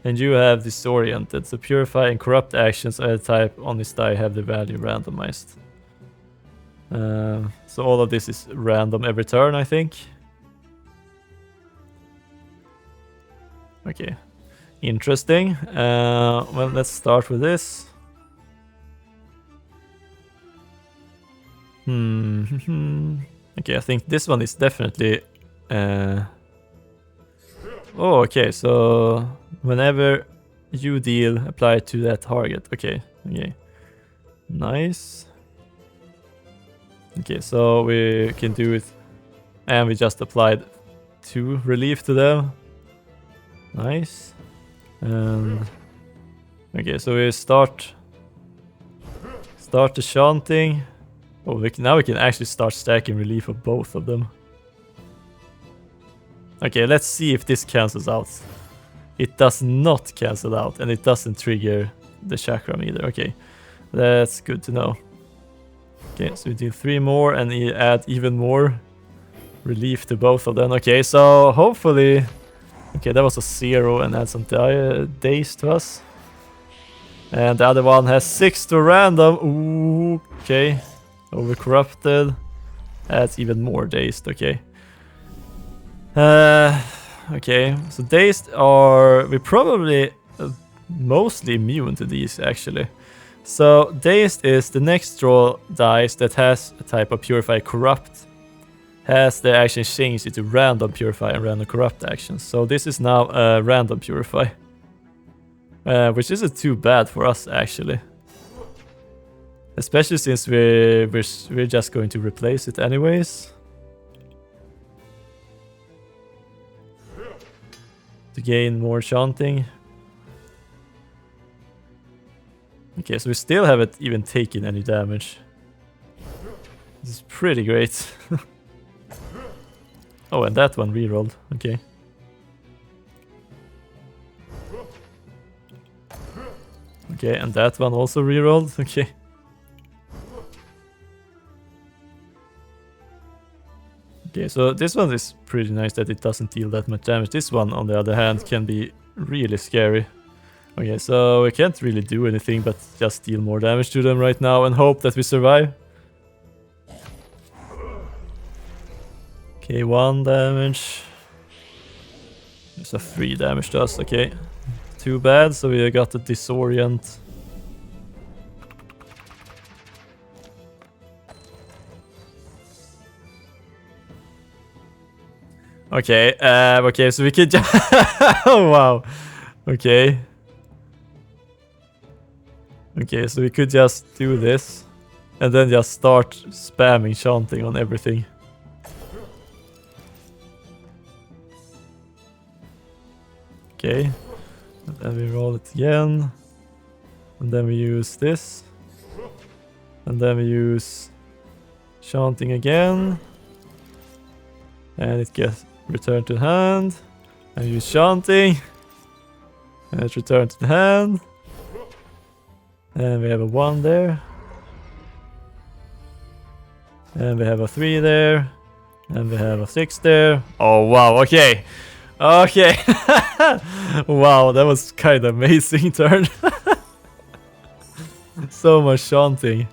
And you have Disoriented, so Purify and Corrupt actions of a type on this die have the value randomized. So all of this is random every turn, I think. Okay, interesting. Well, let's start with this. Okay, I think this one is definitely... Oh, okay, so whenever you deal, apply to that target. Okay, okay. Nice. Okay, so we can do it. And we just applied 2 relief to them. Nice. And okay, so we start the Chanting. Oh, now we can actually start stacking relief of both of them. Okay, let's see if this cancels out. It does not cancel out, and it doesn't trigger the chakram either. Okay, that's good to know. Okay, so we do 3 more and add even more. relief to both of them. Okay, so hopefully... Okay, that was a 0 and add some days to us. And the other one has 6 to random. Ooh, okay. Overcorrupted. Adds even more dazed, okay. Okay, so dazed are... We're probably mostly immune to these, actually. So dazed is the next draw dice that has a type of purify corrupt. Has the action changed into random purify and random corrupt actions. So this is now a random purify. Which isn't too bad for us, actually. Especially since we're just going to replace it anyways. To gain more chanting. Okay, so we still haven't even taken any damage. This is pretty great. Oh, and that one rerolled. Okay. Okay, and that one also rerolled. Okay. Okay, so this one is pretty nice that it doesn't deal that much damage. This one, on the other hand, can be really scary. Okay, so we can't really do anything but just deal more damage to them right now and hope that we survive. Okay, 1 damage. There's a 3 damage to us, okay. Too bad, so we got the disorient. Okay, okay, so we could just... Oh, wow. Okay. Okay, so we could just do this. And then just start spamming chanting on everything. Okay. And then we roll it again. And then we use this. And then we use chanting again. And it gets returned to hand. And use chanting. And it's returned to the hand. And we have a 1 there. And we have a 3 there. And we have a 6 there. Oh wow, okay. Okay. Wow, that was kind of amazing turn. So much chanting.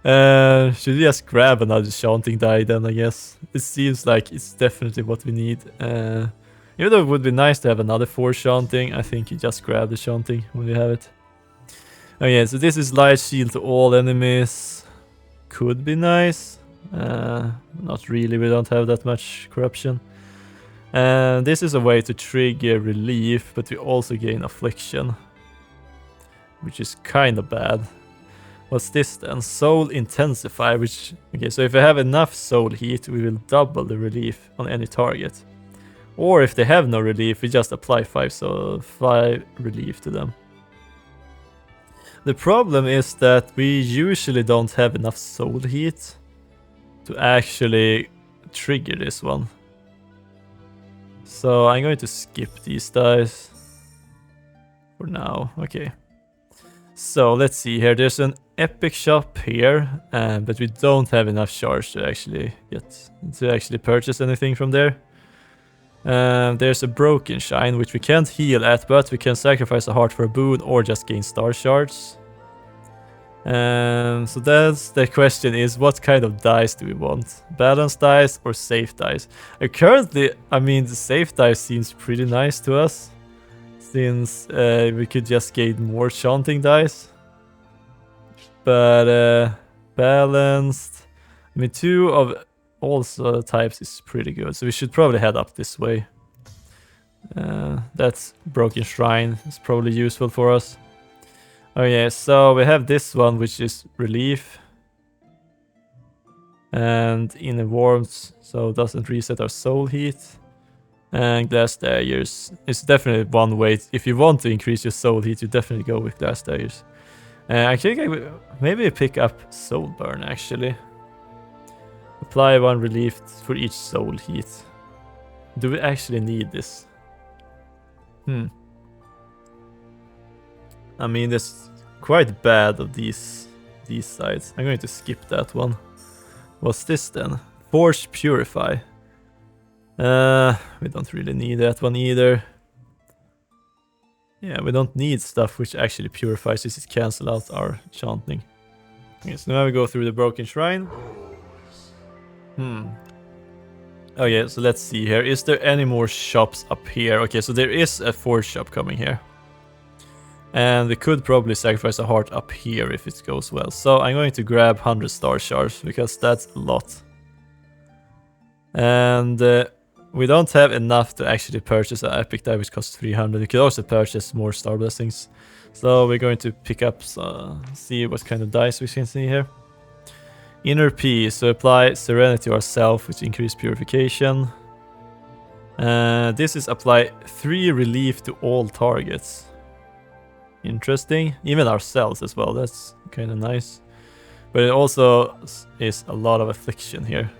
Should we just grab another chanting die then, I guess? It seems like it's definitely what we need. Even though it would be nice to have another 4 chanting, I think you just grab the chanting when you have it. Okay, so this is light shield to all enemies. Could be nice. Not really, we don't have that much corruption. And this is a way to trigger relief, but we also gain affliction. Which is kind of bad. What's this then? Soul Intensify, which... Okay, so if we have enough soul heat, we will double the relief on any target. Or if they have no relief, we just apply 5 relief to them. The problem is that we usually don't have enough soul heat to actually trigger this one. So I'm going to skip these dice for now. Okay. So let's see here. There's an epic shop here, but we don't have enough charge to actually purchase anything from there. There's a broken shine which we can't heal at, but we can sacrifice a heart for a boon or just gain star shards. So that's the question is, what kind of dice do we want? Balance dice or safe dice? Currently, I mean, the safe dice seems pretty nice to us, since we could just gain more chanting dice. But balanced, I mean, 2 of all types is pretty good, so we should probably head up this way. That's broken shrine, it's probably useful for us. Okay, so we have this one, which is relief. And inner warmth, so it doesn't reset our soul heat. And glass daggers. It's definitely one way. If you want to increase your soul heat, you definitely go with glass daggers. I think I will maybe pick up soul burn, actually. Apply 1 relief for each soul heat. Do we actually need this? I mean, that's quite bad of these sides. I'm going to skip that one. What's this then? Force Purify. We don't really need that one either. Yeah, we don't need stuff which actually purifies this. It cancel out our chanting. Okay, so now we go through the broken shrine. Okay, so let's see here. Is there any more shops up here? Okay, so there is a fourth shop coming here. And we could probably sacrifice a heart up here if it goes well. So I'm going to grab 100 star shards because that's a lot. And we don't have enough to actually purchase an epic die which costs 300. We could also purchase more star blessings. So we're going to pick up, see what kind of dice we can see here. Inner peace, so apply serenity to ourselves, which increase purification. This is apply 3 relief to all targets. Interesting. Even ourselves as well, that's kind of nice. But it also is a lot of affliction here.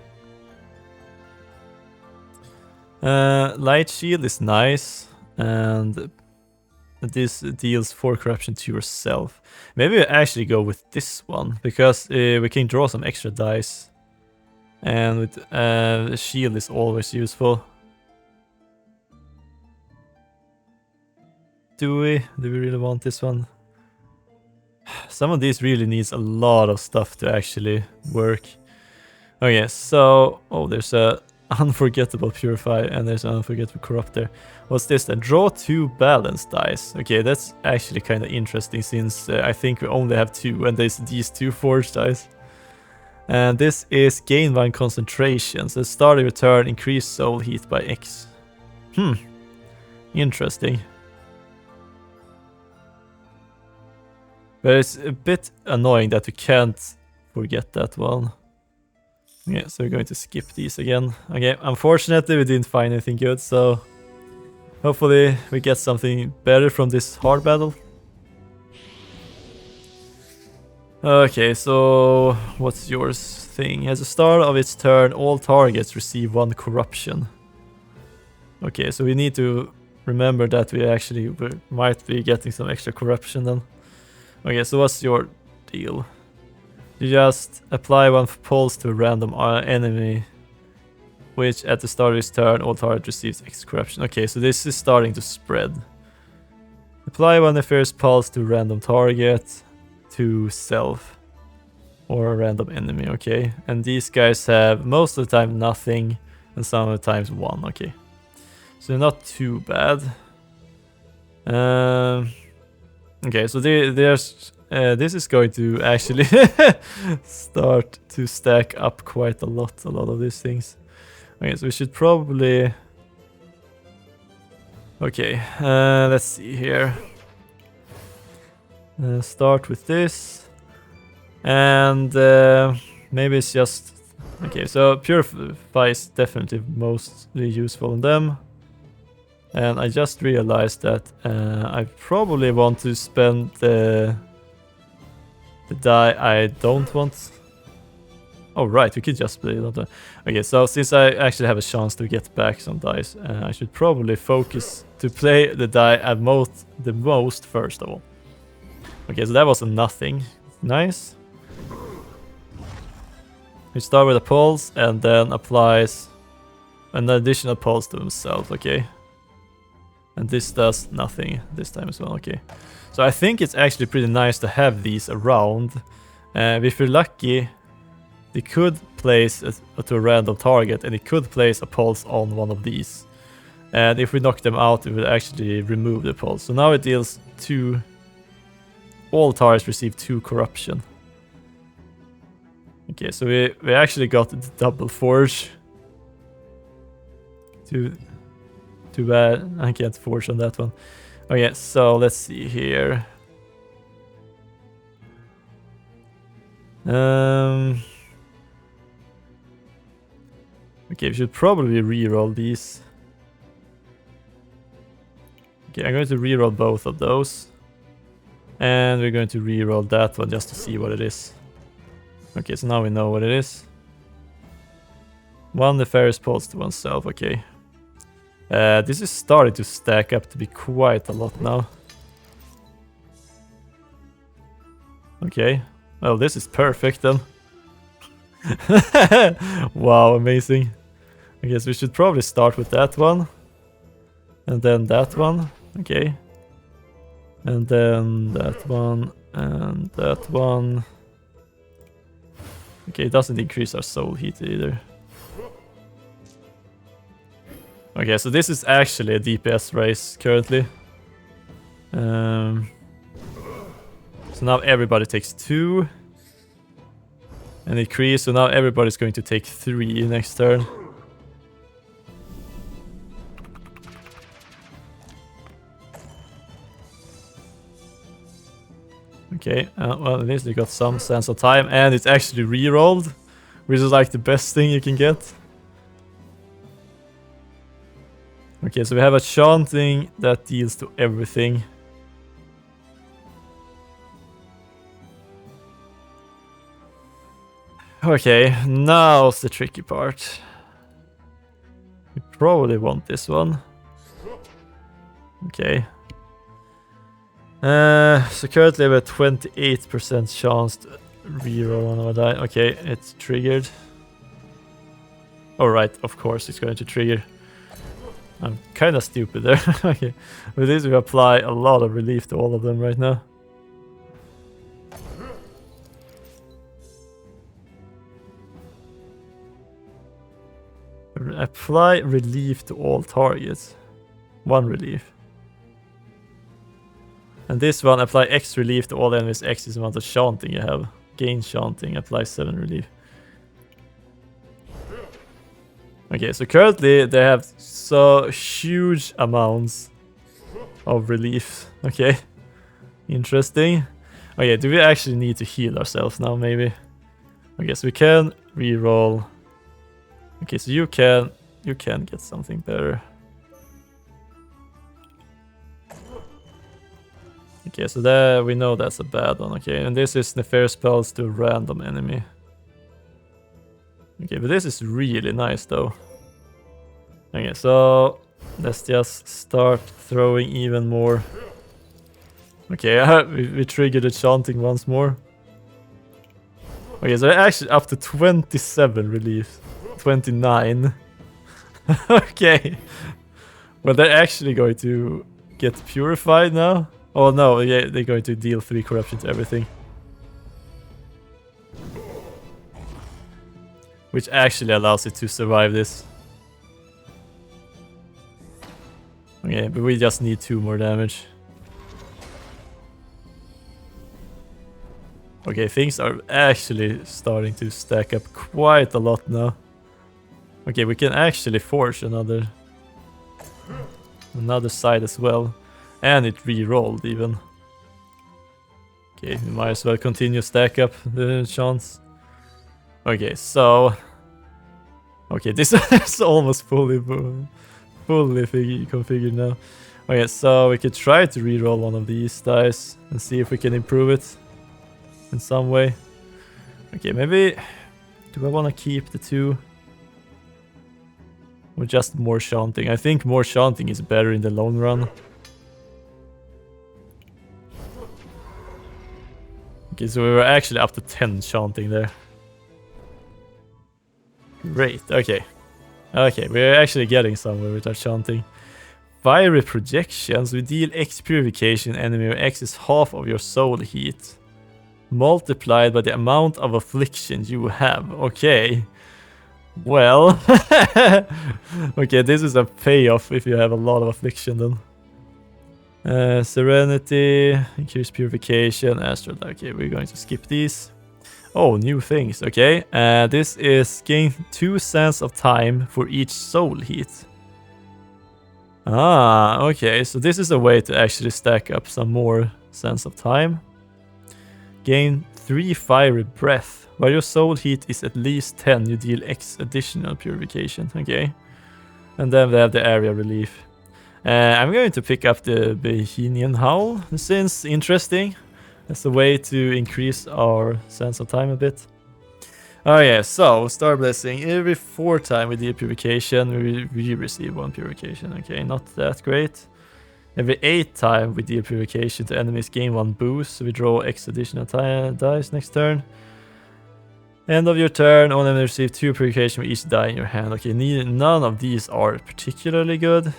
Light shield is nice, and this deals 4 corruption to yourself. Maybe we actually go with this one, because we can draw some extra dice. And with shield is always useful. Do we really want this one? Some of these really needs a lot of stuff to actually work. Okay, so there's a unforgettable purify and there's an unforgettable corrupt there. What's this then? Draw 2 balance dice. Okay, that's actually kind of interesting since I think we only have 2 and there's these 2 forge dice. And this is gain 1 concentration. So start of your turn, increase soul heat by X. Interesting. But it's a bit annoying that we can't forget that one. Okay, so we're going to skip these again. Okay, unfortunately we didn't find anything good, so hopefully we get something better from this hard battle. Okay, so what's yours thing? At the start of its turn, all targets receive 1 corruption. Okay, so we need to remember that we actually might be getting some extra corruption then. Okay, so what's your deal? You just apply 1 pulse to a random enemy, which at the start of his turn, all target receives X corruption. Okay, so this is starting to spread. Apply 1 nefarious pulse to a random target, to self, or a random enemy, okay? And these guys have most of the time nothing, and some of the times 1, okay. So not too bad. Okay, so this is going to actually start to stack up quite a lot of these things. Okay, so we should probably... Okay, let's see here. Start with this. And maybe it's just... Okay, so Purify is definitely mostly useful in them. And I just realized that I probably want to spend the die I don't want. Oh right, we could just play that. Okay, so since I actually have a chance to get back some dice, I should probably focus to play the die I the most first of all. Okay, so that was a nothing. Nice. We start with a pulse and then applies an additional pulse to himself, okay. And this does nothing this time as well, okay. So I think it's actually pretty nice to have these around. If you're lucky, they could place to a random target and it could place a pulse on one of these. And if we knock them out, it will actually remove the pulse. So now it deals 2... All targets receive 2 corruption. Okay, so we actually got the double forge. Too bad, I can't forge on that one. Okay, so let's see here. Okay, we should probably reroll these. Okay, I'm going to reroll both of those. And we're going to reroll that one just to see what it is. Okay, so now we know what it is. 1 nefarious pulse to oneself, okay. This is starting to stack up to be quite a lot now. Okay, well this is perfect then. Wow, amazing. I guess we should probably start with that one. And then that one. Okay. And then that one. And that one. Okay, it doesn't increase our soul heat either. Okay, so this is actually a DPS race currently. So now everybody takes 2. And increase, so now everybody's going to take 3 next turn. Okay, well at least they got some sense of time, and it's actually re-rolled, which is like the best thing you can get. Okay, so we have a Chanting that deals to everything. Okay, now's the tricky part. We probably want this one. Okay. So currently we have a 28% chance to reroll on our die. Okay, it's triggered. Alright, of course it's going to trigger. I'm kind of stupid there. Okay, with this we apply a lot of relief to all of them right now. Apply relief to all targets. 1 relief. And this one, apply X relief to all enemies X is the amount of Chanting you have. Gain Chanting, apply 7 relief. Okay, so currently they have so huge amounts of relief. Okay, interesting. Okay, do we actually need to heal ourselves now, maybe? Okay, so we can reroll. Okay, so you can get something better. Okay, so there we know that's a bad one. Okay, and this is Nefarious spells to a random enemy. Okay, but this is really nice though. Okay, so let's just start throwing even more. Okay, we triggered the Chanting once more. Okay, so they're actually up to 27 relief. 29. Okay. Well, they're actually going to get purified now. Oh no, yeah, they're going to deal 3 corruption to everything. Which actually allows it to survive this. Okay, but we just need 2 more damage. Okay, things are actually starting to stack up quite a lot now. Okay, we can actually forge another side as well. And it re-rolled even. Okay, we might as well continue stack up the chance. Okay, so... Okay, this is almost fully configured now. Okay, so we could try to re-roll one of these dice and see if we can improve it in some way. Okay, maybe... Do I want to keep the 2? Or just more Chanting? I think more Chanting is better in the long run. Okay, so we were actually up to 10 Chanting there. Great, okay. Okay, we're actually getting somewhere with our Chanting. Fiery projections, we deal X purification enemy where X is half of your soul heat. Multiplied by the amount of affliction you have. Okay. Well. Okay, this is a payoff if you have a lot of affliction then. Serenity, increase purification, astral. Okay, we're going to skip these. Oh, new things. Okay, this is gain 2 cents of time for each soul heat. Ah, okay, so this is a way to actually stack up some more cents of time. Gain 3 fiery breath. While your soul heat is at least 10, you deal X additional purification. Okay, and then we have the area relief. I'm going to pick up the Bohemian Howl, since interesting. That's a way to increase our sense of time a bit. Oh yeah, so Star Blessing. Every 4 time we deal purification, we receive 1 purification. Okay, not that great. Every 8 time we deal purification to enemies, gain 1 boost. So we draw X additional dice next turn. End of your turn, all enemies receive 2 purification for each die in your hand. Okay, none of these are particularly good.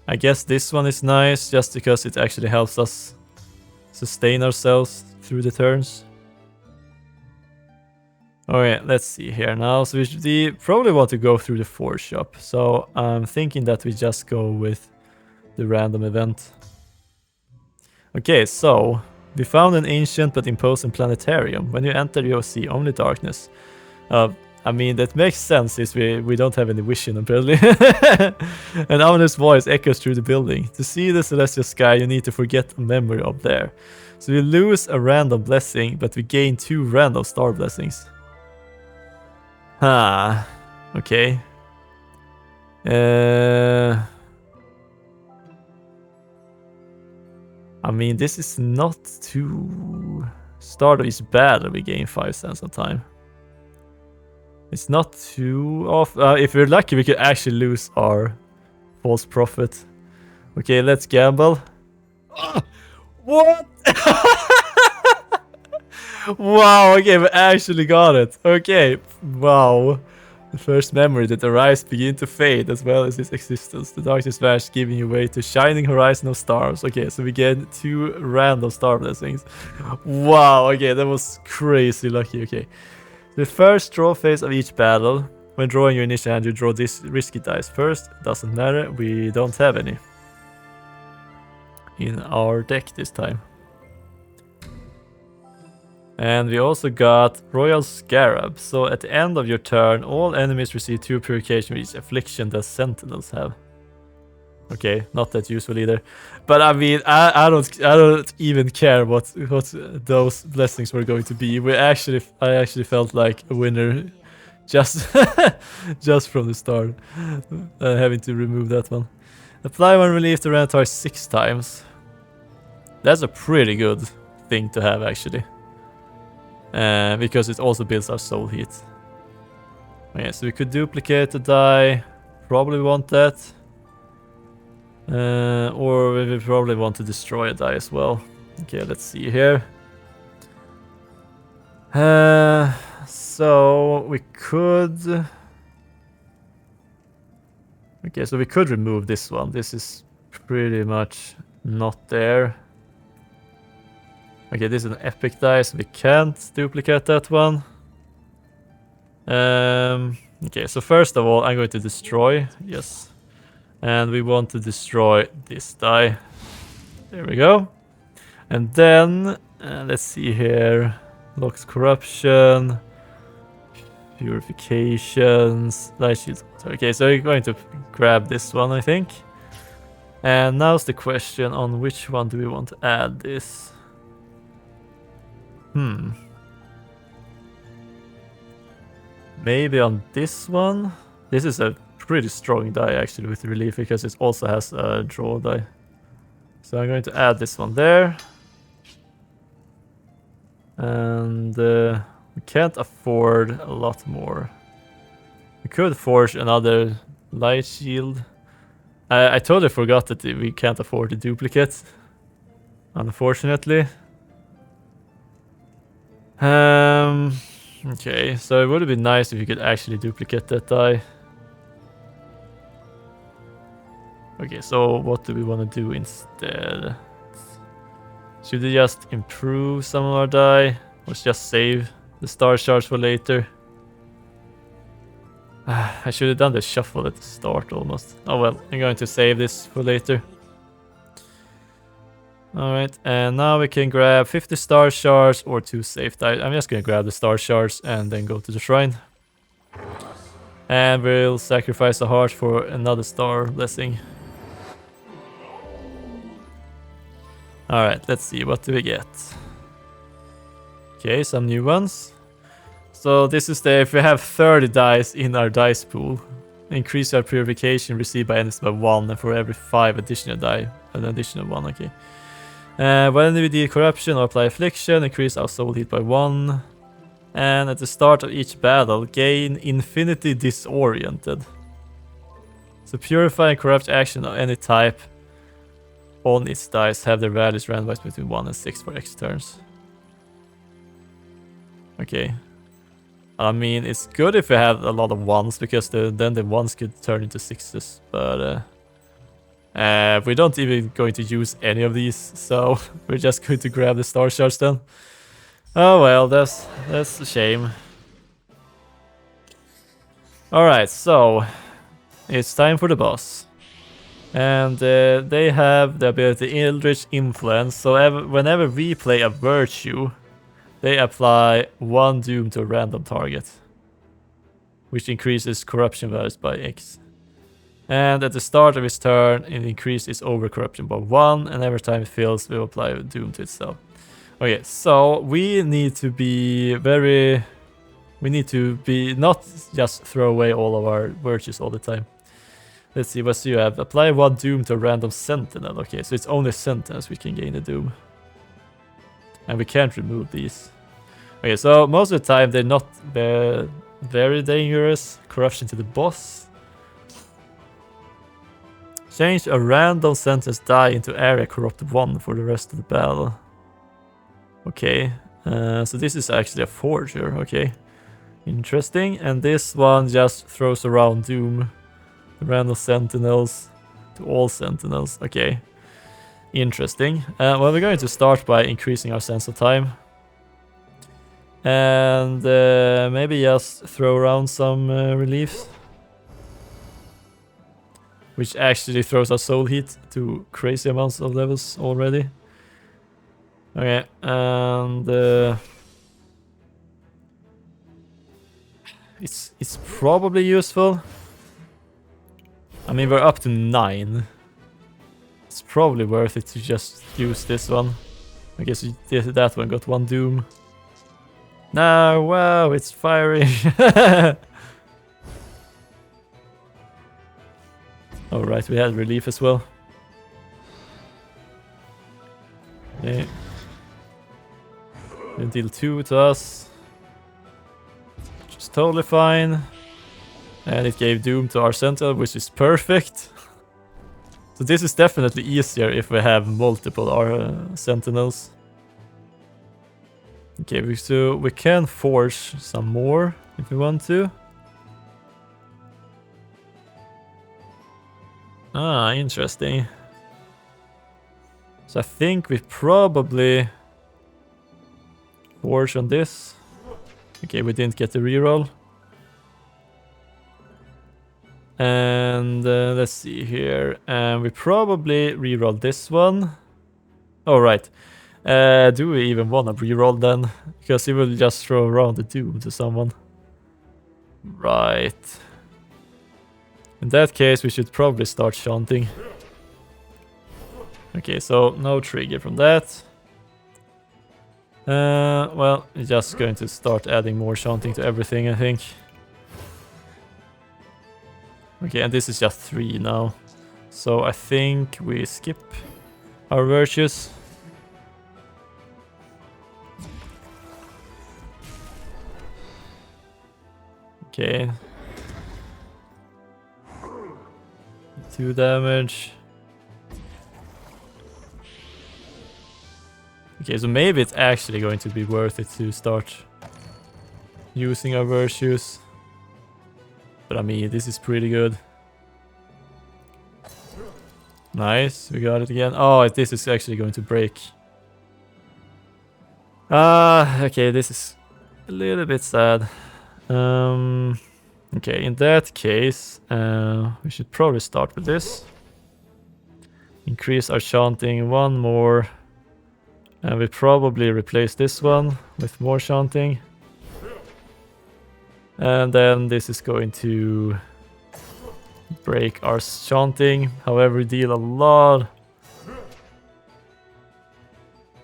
I guess this one is nice, just because it actually helps us sustain ourselves through the turns. Okay, let's see here now. So we probably want to go through the forge shop. So I'm thinking that we just go with the random event. Okay, so we found an ancient but imposing planetarium. When you enter, you'll see only darkness. I mean, that makes sense since we don't have any vision apparently. An ominous voice echoes through the building. To see the celestial sky, you need to forget a memory up there. So we lose a random blessing, but we gain 2 random star blessings. Huh. Okay. I mean, this is not too... Start of each battle, we gain 5 cents of time. It's not too off. If we're lucky, we could actually lose our false prophet. Okay, let's gamble. What? Wow, okay, we actually got it. Okay, wow. The first memory that the rise begin to fade as well as its existence. The darkness vanished, giving you way to shining horizon of stars. Okay, so we get 2 random star blessings. Wow, okay, that was crazy lucky. Okay. The first draw phase of each battle. When drawing your initial hand, you draw this risky dice first. Doesn't matter, we don't have any in our deck this time. And we also got Royal Scarab. So at the end of your turn, all enemies receive 2 purification with each affliction that sentinels have. Okay, not that useful either. But I mean, I don't even care what those blessings were going to be. I actually felt like a winner just just from the start. Having to remove that one. Apply one relief to Ranatar 6 times. That's a pretty good thing to have actually. Because it also builds our soul heat. Okay, so we could duplicate the die. Probably want that. Or we probably want to destroy a die as well. Okay, let's see here. So we could... Okay, so we could remove this one. This is pretty much not there. Okay, this is an epic die, so we can't duplicate that one. Okay, so first of all, I'm going to destroy. Yes. And we want to destroy this die. There we go. And then, let's see here. Locks corruption. Purifications. Light shields. Okay, so we're going to grab this one, I think. And now's the question on which one do we want to add this. Maybe on this one? This is a pretty strong die actually with relief because it also has a draw die. So I'm going to add this one there. And we can't afford a lot more. We could forge another light shield. I totally forgot that we can't afford the duplicate, unfortunately. Okay, so it would have been nice if you could actually duplicate that die. Okay, so what do we want to do instead? Should we just improve some of our die? Or just save the star shards for later? I should have done the shuffle at the start almost. Oh well, I'm going to save this for later. Alright, and now we can grab 50 star shards or 2 safe die. I'm just gonna grab the star shards and then go to the shrine. And we'll sacrifice a heart for another star blessing. Alright, let's see, what do we get? Okay, some new ones. So this is the, if we have 30 dice in our dice pool, increase our purification received by enemies by 1, and for every 5 additional die, an additional 1, okay. When we deal corruption or apply affliction, increase our soul heat by 1. And at the start of each battle, gain infinity disoriented. So purify and corrupt action of any type on its dice have their values randomized between 1 and 6 for X turns. Okay. I mean, it's good if we have a lot of ones, because then the ones could turn into sixes. But we don't even going to use any of these, so we're just going to grab the star shards then. Oh well, that's a shame. Alright, so it's time for the boss. And they have the ability Eldritch Influence, so whenever we play a virtue, they apply 1 doom to a random target, which increases corruption values by X. And at the start of his turn, it increases its over corruption by 1, and every time it fails, we will apply a doom to itself. Okay, so we need to be very... We need to be not just throw away all of our virtues all the time. Let's see, what do you have? Apply 1 doom to a random sentinel. Okay, so it's only sentinels we can gain a doom. And we can't remove these. Okay, so most of the time they're not very dangerous. Corruption to the boss. Change a random sentence die into area corrupt 1 for the rest of the battle. Okay, so this is actually a forger. Okay, interesting. And this one just throws around doom. Random sentinels to all sentinels. Okay, interesting. Well, we're going to start by increasing our sense of time. And maybe just throw around some reliefs. Which actually throws our soul heat to crazy amounts of levels already. Okay, and it's probably useful. I mean, we're up to 9. It's probably worth it to just use this one. I guess that one got 1 doom. No, wow, it's firing. Alright, we had relief as well. Okay. They deal 2 to us. Which is totally fine. And it gave doom to our sentinel, which is perfect. So this is definitely easier if we have multiple sentinels. Okay, so we can forge some more if we want to. Ah, interesting. So I think we probably forge on this. Okay, we didn't get the reroll. And let's see here. We probably reroll this one. Oh, right. Do we even want to reroll then? Because he will just throw around the doom to someone. Right. In that case, we should probably start chanting. Okay, so no trigger from that. Well, we're just going to start adding more chanting to everything, I think. Okay, and this is just 3 now. So I think we skip our virtues. Okay. 2 damage. Okay, so maybe it's actually going to be worth it to start using our virtues. But I mean, this is pretty good. Nice, we got it again. Oh, this is actually going to break. Okay, this is a little bit sad. Okay, in that case, we should probably start with this. Increase our chanting 1 more. And we probably replace this one with more chanting. And then this is going to break our chanting. However, we deal a lot.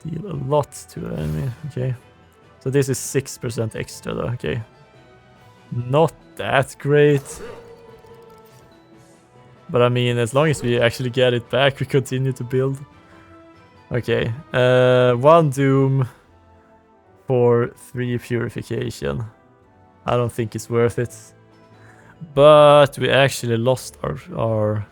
Deal a lot to the enemy. Okay. So this is 6% extra though. Okay. Not that great. But I mean, as long as we actually get it back, we continue to build. Okay. 1 doom for 3 purification. I don't think it's worth it. But we actually lost our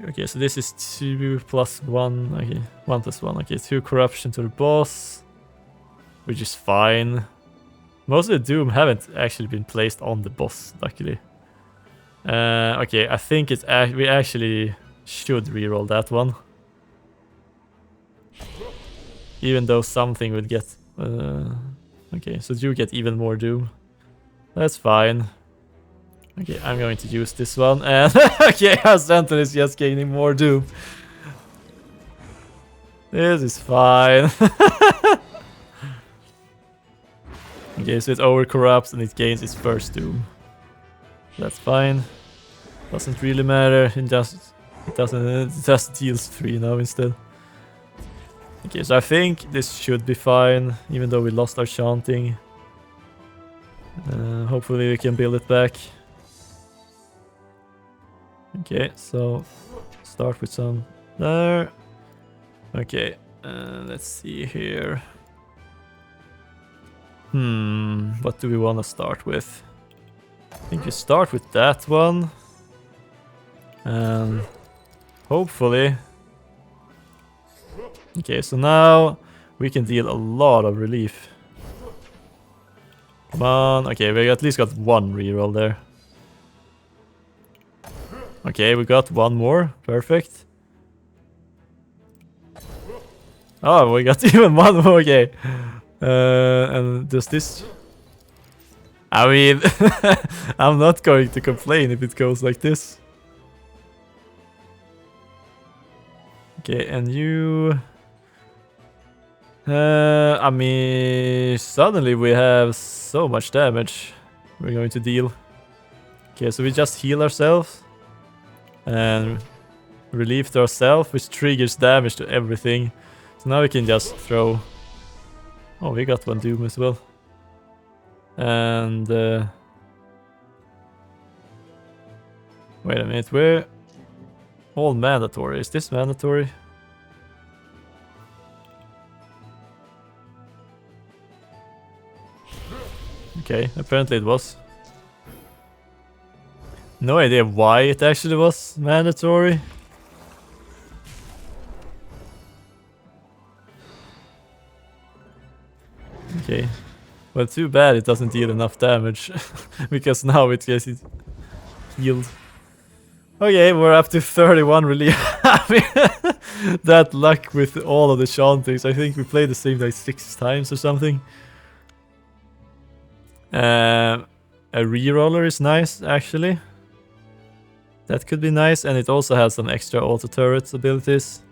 Okay, so this is 2 plus 1. Okay, 1 plus 1. Okay, 2 corruption to the boss, which is fine. Most of the doom haven't actually been placed on the boss, luckily. Okay, I think we actually should reroll that one. Even though something would get... okay, so you get even more doom. That's fine. Okay, I'm going to use this one. And okay, our Sentinel is just gaining more doom. This is fine. Okay, so it over-corrupts and it gains its first doom. That's fine. Doesn't really matter. It just deals 3 now instead. Okay, so I think this should be fine, even though we lost our Chanting. Hopefully we can build it back. Okay, so start with some there. Okay, let's see here. What do we want to start with? I think we start with that one. And hopefully... Okay, so now we can deal a lot of relief. Come on. Okay, we at least got 1 reroll there. Okay, we got 1 more. Perfect. Oh, we got even 1 more. Okay. And does this... I mean, I'm not going to complain if it goes like this. Okay, and you... I mean, suddenly we have so much damage we're going to deal. Okay, so we just heal ourselves and relieve to ourselves, which triggers damage to everything. So now we can just throw... Oh, we got 1 doom as well. And... wait a minute, we're all mandatory. Is this mandatory? Okay, apparently it was. No idea why it actually was mandatory. Okay. Well, too bad it doesn't deal enough damage. Because now it gets it healed. Okay, we're up to 31 relief. I mean, that luck with all of the Chantings. I think we played the same like 6 times or something. A reroller is nice, actually. That could be nice, and it also has some extra auto turret abilities.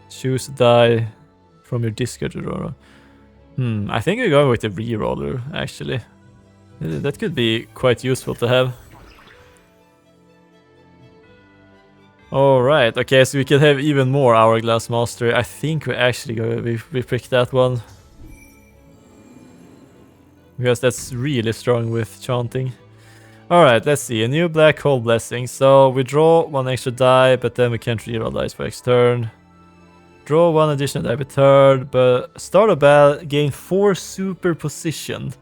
Choose a die from your discard drawer. I think we're going with the reroller, actually. That could be quite useful to have. Alright, okay, so we can have even more Hourglass Mastery. I think we actually we picked that one. Because that's really strong with Chanting. Alright, let's see. A new Black Hole Blessing. So we draw 1 extra die, but then we can't reroll dice for next turn. Draw 1 additional die per turn, but start a battle, gain 4 superposition.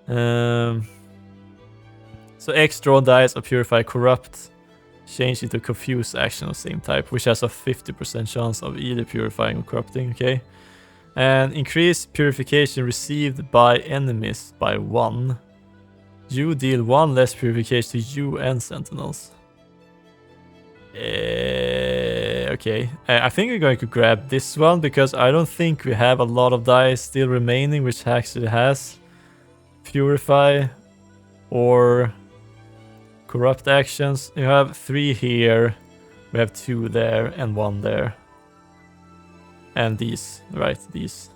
So X drawn dice of Purify Corrupt. Change it to Confuse action of same type, which has a 50% chance of either purifying or corrupting, okay? And increase Purification received by enemies by 1. You deal 1 less Purification to you and Sentinels. Okay. I think we're going to grab this one, because I don't think we have a lot of dice still remaining, which actually has Purify or Corrupt actions. You have 3 here, we have 2 there, and 1 there. And these, right, these.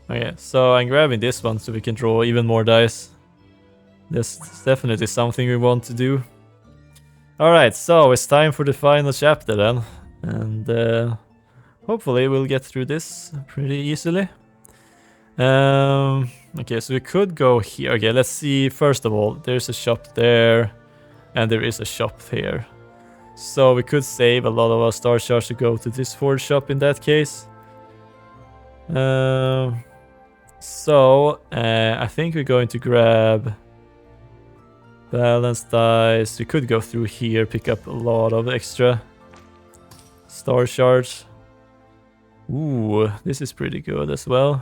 Okay, so I'm grabbing this one so we can draw even more dice. That's definitely something we want to do. Alright, so it's time for the final chapter then. And hopefully we'll get through this pretty easily. Okay, so we could go here. Okay, let's see. First of all, there's a shop there, and there is a shop here. So we could save a lot of our star shards to go to this forge shop in that case. I think we're going to grab Balance dice. We could go through here, pick up a lot of extra star shards. Ooh, this is pretty good as well.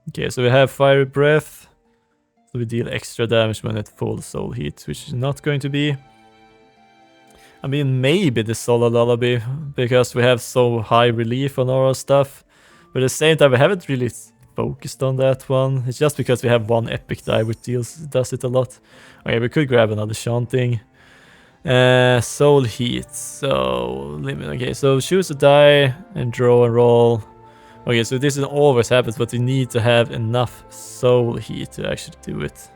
Okay, so we have fiery breath. So we deal extra damage when at full soul heat, which is not going to be. I mean, maybe the Solar Lullaby, because we have so high relief on our stuff. But at the same time, we haven't really focused on that one. It's just because we have one epic die which does it a lot. Okay, we could grab another Chanting. Soul heat. So limit. Okay, so choose a die and draw and roll. Okay, so this always happens, but you need to have enough soul heat to actually do it.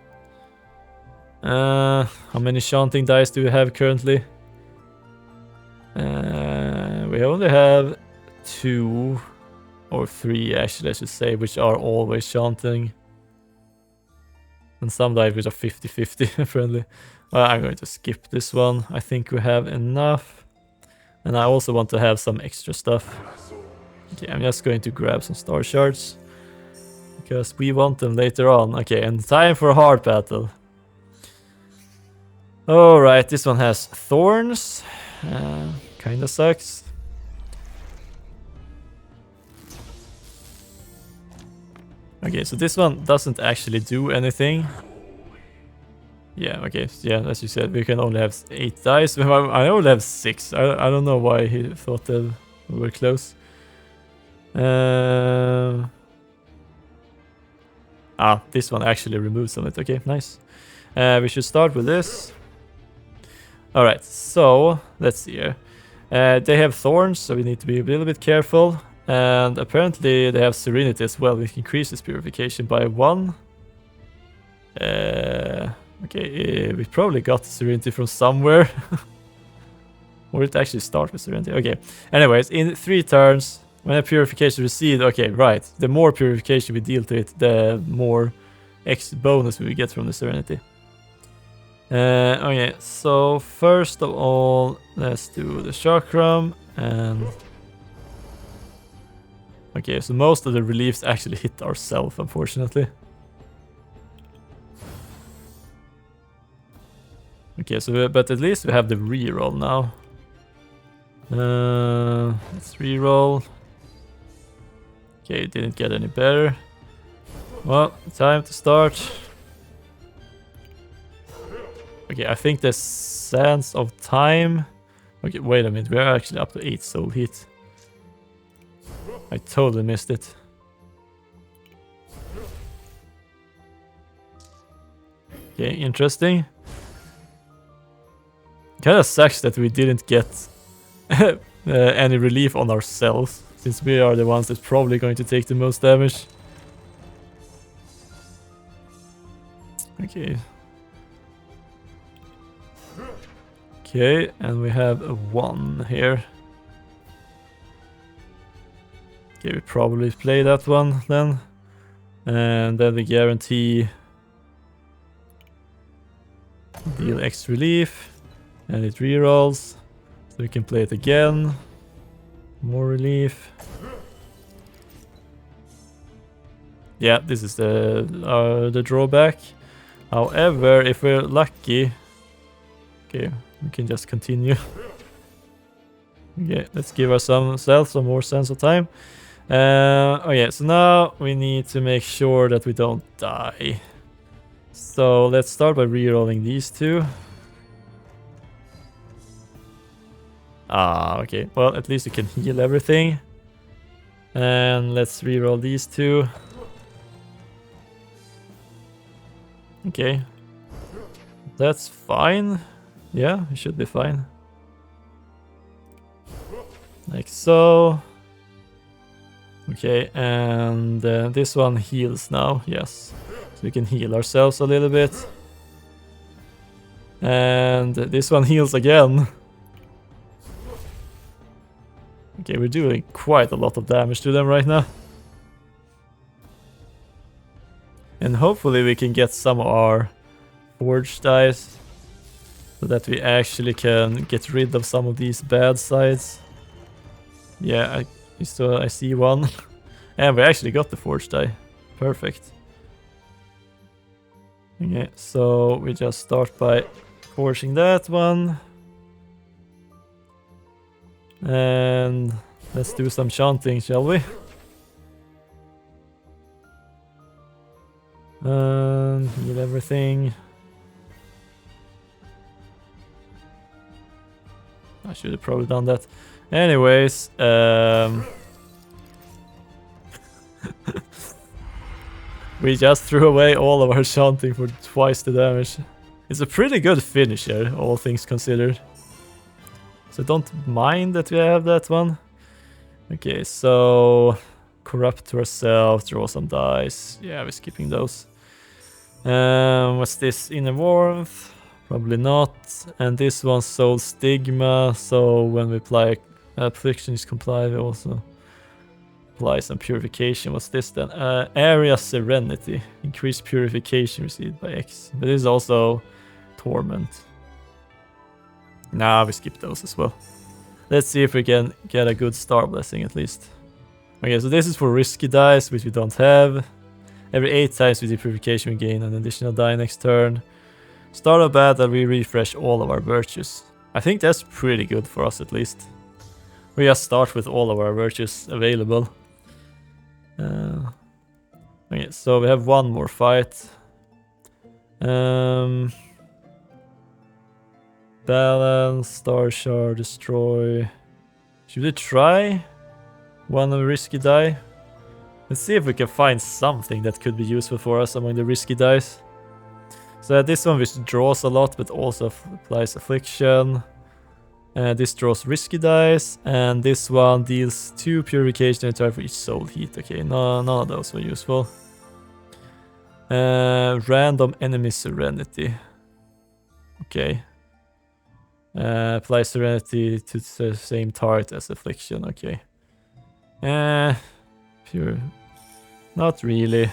How many Chanting dice do we have currently? We only have 2 or 3 actually, I should say, which are always Chanting. And some dice which are 50-50 friendly. Well, I'm going to skip this one. I think we have enough. And I also want to have some extra stuff. Okay, I'm just going to grab some star shards. Because we want them later on. Okay, and time for a hard battle. Alright, this one has thorns. Kinda sucks. Okay, so this one doesn't actually do anything. Yeah, okay, yeah, as you said, we can only have 8 dice. I only have 6. I don't know why he thought that we were close. This one actually removes some of it. Okay, nice. We should start with this. Alright, so let's see here. They have thorns, so we need to be a little bit careful. And apparently they have serenity as well, which increases purification by 1. Okay, we probably got serenity from somewhere. Or it actually starts with serenity. Okay, anyways, in 3 turns, when a purification received, okay, right. The more purification we deal to it, the more X bonus we get from the serenity. Okay, so first of all, let's do the chakram and... Okay, so most of the reliefs actually hit ourselves, unfortunately. Okay, so but at least we have the reroll now. Let's reroll. Okay, it didn't get any better. Well, time to start. Okay, I think the Sands of Time... Okay, wait a minute, we are actually up to 8 soul heat. I totally missed it. Okay, interesting. Kinda sucks that we didn't get any relief on ourselves, since we are the ones that's probably going to take the most damage. Okay. Okay, and we have a 1 here. Okay, we probably play that one then. And then we guarantee deal X relief. And it rerolls. So we can play it again. More relief. Yeah, this is the drawback. However, if we're lucky... Okay, we can just continue. Okay, let's give ourselves some more sense of time. Okay, so now we need to make sure that we don't die. So let's start by rerolling these 2. Okay. Well, at least you can heal everything. And let's reroll these 2. Okay. That's fine. Yeah, it should be fine. Like so. Okay, and this one heals now, yes. So we can heal ourselves a little bit. And this one heals again. Okay, we're doing quite a lot of damage to them right now. And hopefully we can get some of our forged dice, so that we actually can get rid of some of these bad sides. Yeah, I see one. And we actually got the forged die. Perfect. Okay, so we just start by forcing that one. And let's do some chanting, shall we? Heal everything. I should have probably done that. Anyways, we just threw away all of our chanting for twice the damage. It's a pretty good finisher, all things considered. So don't mind that we have that one. Okay, so corrupt ourselves, draw some dice. Yeah, we're skipping those. What's this? Inner warmth? Probably not. And this one's soul stigma, so when we apply affliction is complied, we also apply some purification. What's this then? Area serenity. Increase purification received by X. But this is also torment. Nah, we skip those as well. Let's see if we can get a good star blessing at least. Okay, so this is for risky dice, which we don't have. Every 8 times we do purification, we gain an additional die next turn. Start a battle, we refresh all of our virtues. I think that's pretty good for us at least. We just start with all of our virtues available. Okay, so we have one more fight. Balance, Star Shard, Destroy. Should we try one of the risky die? Let's see if we can find something that could be useful for us among the risky dice. So this one which draws a lot but also applies affliction. This draws risky dice, and this one deals 2 purification and for each soul heat. Okay, none of those were useful. Random enemy serenity. Okay. Apply serenity to the same target as affliction. Okay. Pure. Not really.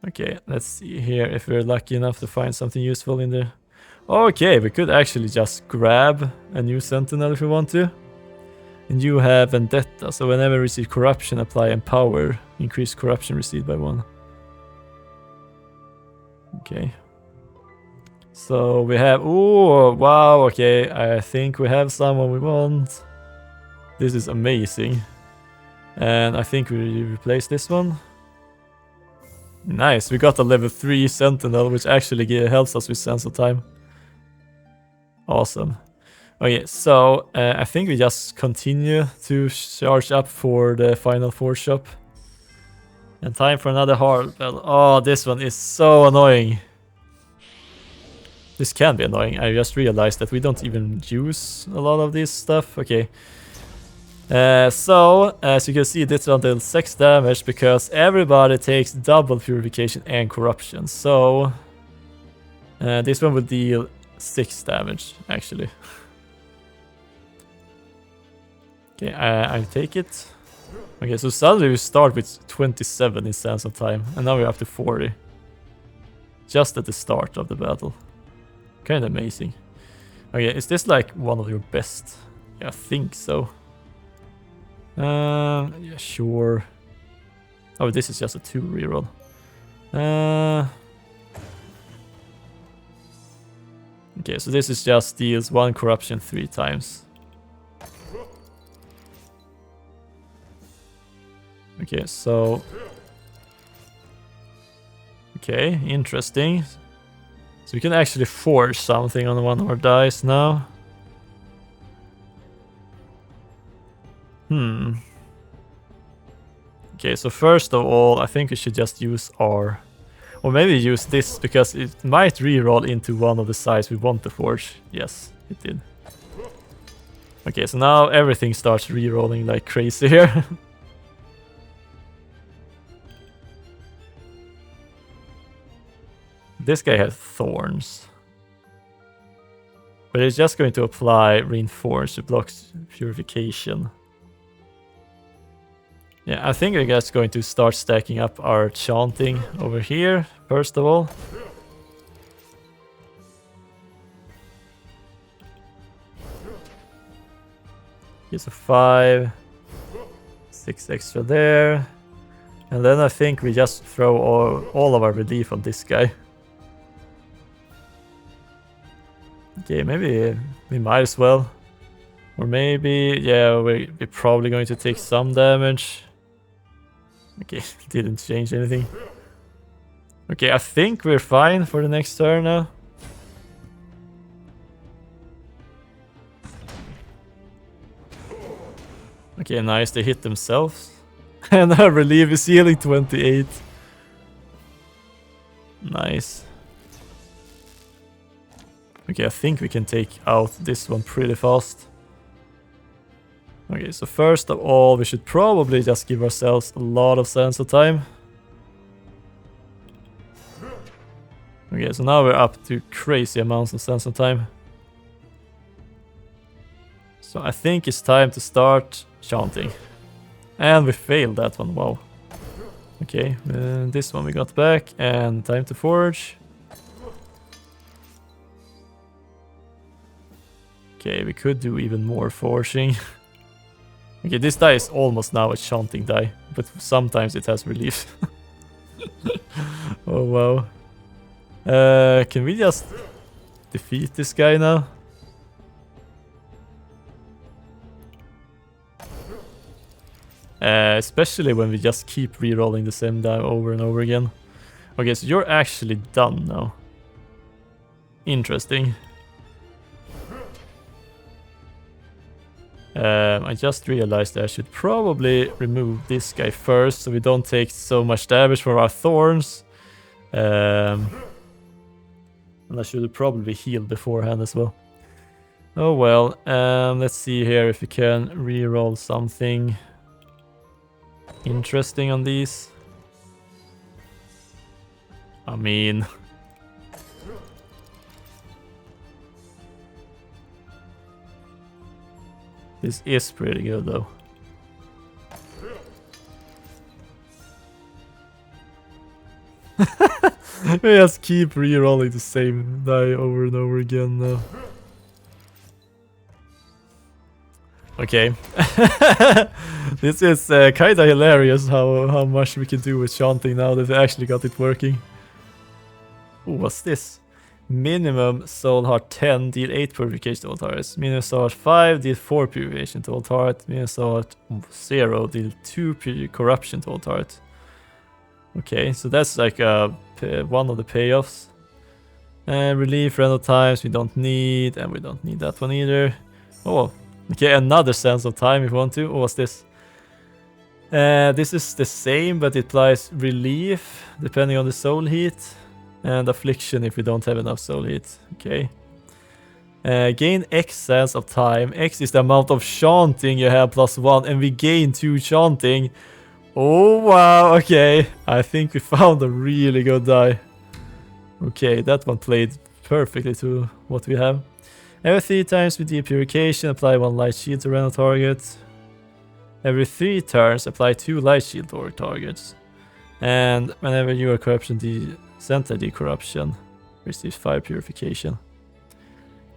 Okay, let's see here if we're lucky enough to find something useful in there. Okay, we could actually just grab a new sentinel if we want to. And you have vendetta, so whenever we receive corruption, apply empower. Increase corruption received by 1. Okay. So we have, oh wow, okay, I think we have someone we want. This is amazing. And I think we replace this one. Nice, we got a level 3 sentinel, which actually helps us with sense of time. Awesome. Okay, so I think we just continue to charge up for the final force shop. And time for another hard battle. Oh, this one is so annoying. This can be annoying. I just realized that we don't even use a lot of this stuff. Okay. So, as you can see, this one deals 6 damage because everybody takes double purification and corruption. So, this one will deal 6 damage, actually. Okay, I take it. Okay, so suddenly we start with 27 in sense of time, and now we're up to 40. Just at the start of the battle. Kind of amazing. Okay, is this like one of your best? Yeah, I think so. Yeah, sure. Oh, this is just a 2 reroll. Okay, so this is just deals 1 corruption 3 times. Okay, so... Okay, interesting. So we can actually forge something on one of our dice now. Okay, so first of all, I think we should just use R. Or maybe use this, because it might reroll into one of the sides we want to forge. Yes, it did. Okay, so now everything starts rerolling like crazy here. This guy has thorns. But it's just going to apply reinforce, it blocks purification. Yeah, I think we're just going to start stacking up our chanting over here, first of all. Here's a 5. 6 extra there. And then I think we just throw all of our relief on this guy. Okay, maybe we might as well. Or maybe, yeah, we're probably going to take some damage. Okay, didn't change anything. Okay, I think we're fine for the next turn now. Okay, nice, they hit themselves. And our relief is healing 28. Nice. Okay, I think we can take out this one pretty fast. Okay, so first of all, we should probably just give ourselves a lot of sense of time. Okay, so now we're up to crazy amounts of sense of time. So I think it's time to start chanting. And we failed that one, wow. Okay, this one we got back, and time to forge. Okay, we could do even more forging. Okay, this die is almost now a chanting die, but sometimes it has relief. Oh wow. Can we just defeat this guy now? Especially when we just keep re-rolling the same die over and over again. Okay, so you're actually done now. Interesting. I just realized that I should probably remove this guy first so we don't take so much damage from our thorns. And I should have probably healed beforehand as well. Oh well, let's see here if we can re-roll something interesting on these. I mean... this is pretty good though. We just keep re-rolling the same die over and over again now. Okay. This is kinda hilarious how much we can do with chanting now that we actually got it working. Ooh, what's this? Minimum soul heart 10 deal 8 purification to all targets. Minimum soul heart 5 deal 4 purification to all targets. Minimum soul heart 0 deal 2 corruption to all targets. Okay, so that's like one of the payoffs. And relief random times we don't need, and we don't need that one either. Oh, okay, another sense of time if you want to. Oh, what's this? This is the same, but it applies relief depending on the soul heat. And affliction if we don't have enough soul heat. Okay. Gain X sense of time. X is the amount of chanting you have plus 1, and we gain 2 chanting. Oh wow, okay. I think we found a really good die. Okay, that one played perfectly to what we have. Every 3 times we do purification, apply 1 light shield to random target. Every 3 turns, apply 2 light shield to all targets. And whenever you are corruption center decorruption, receives 5 purification.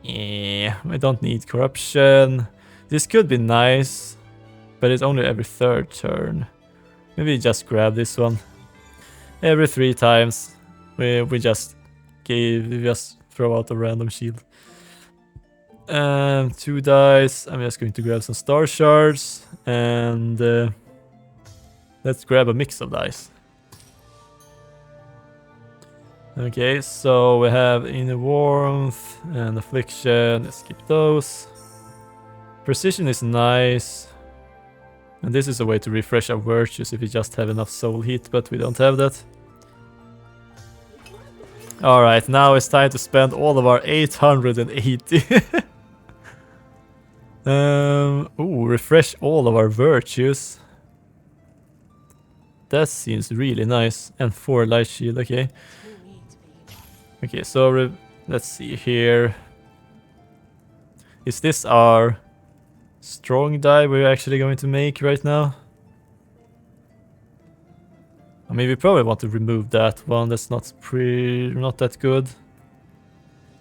Yeah, I don't need corruption. This could be nice, but it's only every 3rd turn. Maybe just grab this one. Every 3 times we just throw out a random shield. 2 dice. I'm just going to grab some star shards and let's grab a mix of dice. Okay, so we have inner warmth and affliction. Let's skip those. Precision is nice. And this is a way to refresh our virtues if we just have enough soul heat, but we don't have that. Alright, now it's time to spend all of our 880. Ooh, refresh all of our virtues. That seems really nice. And 4 light shield, okay. Okay, so let's see here. Is this our strong die we're actually going to make right now? I mean, we probably want to remove that one. That's not that good.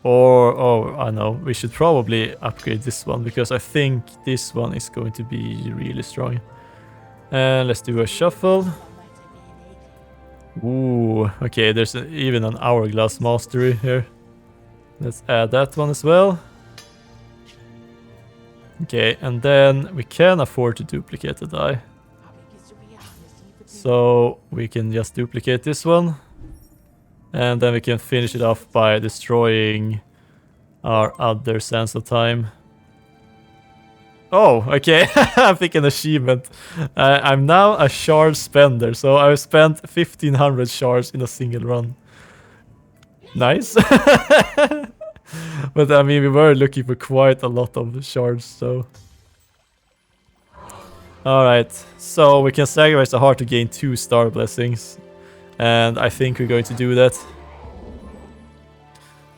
Or, oh, I know. We should probably upgrade this one because I think this one is going to be really strong. And let's do a shuffle. Ooh, okay, there's even an hourglass mastery here. Let's add that one as well. Okay, and then we can afford to duplicate the die. So we can just duplicate this one. And then we can finish it off by destroying our other Sense of Time. Oh, okay. I pick an achievement. I'm now a shard spender, so I've spent 1500 shards in a single run. Nice. But I mean, we were looking for quite a lot of shards, so... Alright, so we can sacrifice the heart to gain 2 star blessings. And I think we're going to do that.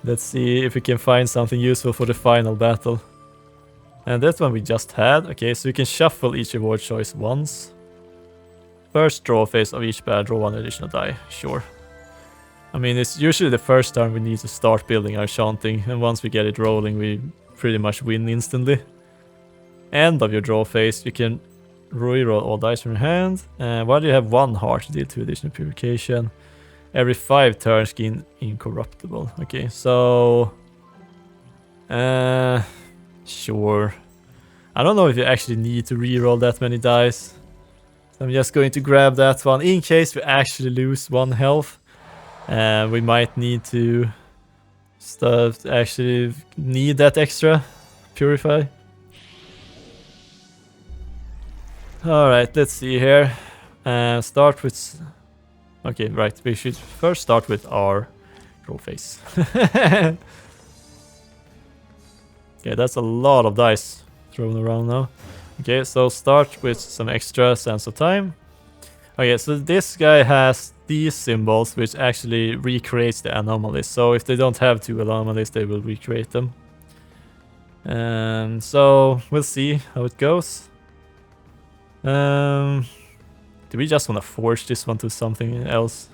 Let's see if we can find something useful for the final battle. And that one we just had. Okay, so you can shuffle each reward choice once. First draw phase of each battle, draw 1 additional die. Sure. I mean, it's usually the first time we need to start building our Chanting. And once we get it rolling, we pretty much win instantly. End of your draw phase, you can reroll all dice from your hand. And while you have 1 heart, deal 2 additional purification. Every 5 turns gain incorruptible. Okay, so... Sure. I don't know if you actually need to reroll that many dice. So I'm just going to grab that one in case we actually lose 1 health. We might need to actually need that extra purify. Alright, let's see here. Start with... Okay, right, we should first start with our draw phase. Okay, that's a lot of dice thrown around now. Okay, so start with some extra Sense of Time. Okay, so this guy has these symbols which actually recreates the anomalies. So if they don't have 2 anomalies, they will recreate them. So we'll see how it goes. Do we just want to forge this one to something else?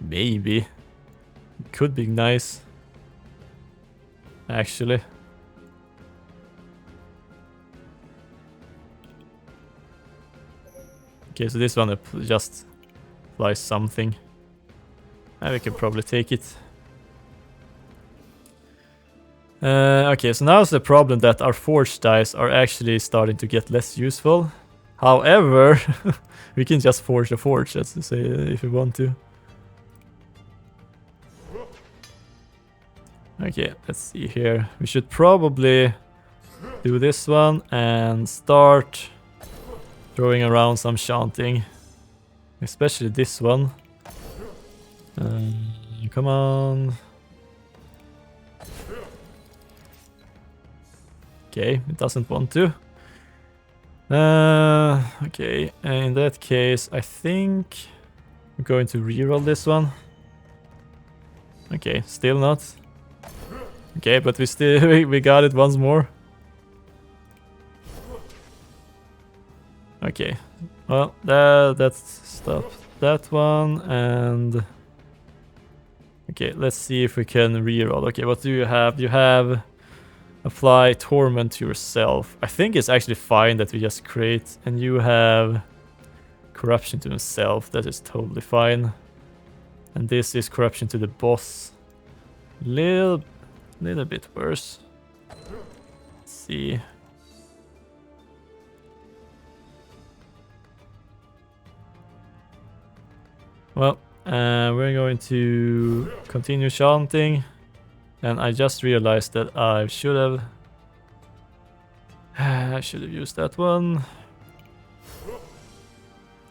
Maybe. Could be nice. Actually. Okay, so this one just applies something. And we can probably take it. Okay, so now's the problem that our forged dice are actually starting to get less useful. However, we can just forge the forge, let's say, if we want to. Okay, let's see here. We should probably do this one and start throwing around some Chanting. Especially this one. Come on. Okay, it doesn't want to. Okay, in that case, I think I'm going to reroll this one. Okay, still not. Okay, but we got it once more. Okay, well, that's stopped that one, and okay, let's see if we can reroll. Okay, what do you have? You have apply torment to yourself. I think it's actually fine that we just create, and you have corruption to himself. That is totally fine. And this is corruption to the boss. Little bit worse. Let's see. Well, we're going to continue Chanting. And I just realized that I should have used that one.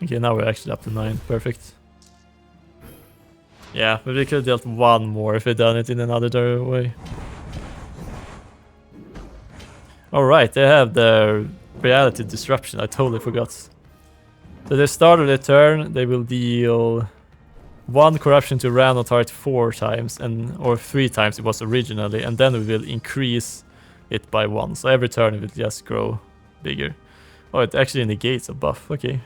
Okay, now we're actually up to 9. Perfect. Yeah, but we could have dealt 1 more if we'd done it in another way. Alright, they have their reality disruption. I totally forgot. So at the start of the turn, they will deal 1 corruption to random target 4 times, or 3 times it was originally, and then we will increase it by 1. So every turn it will just grow bigger. Oh, it actually negates a buff. Okay.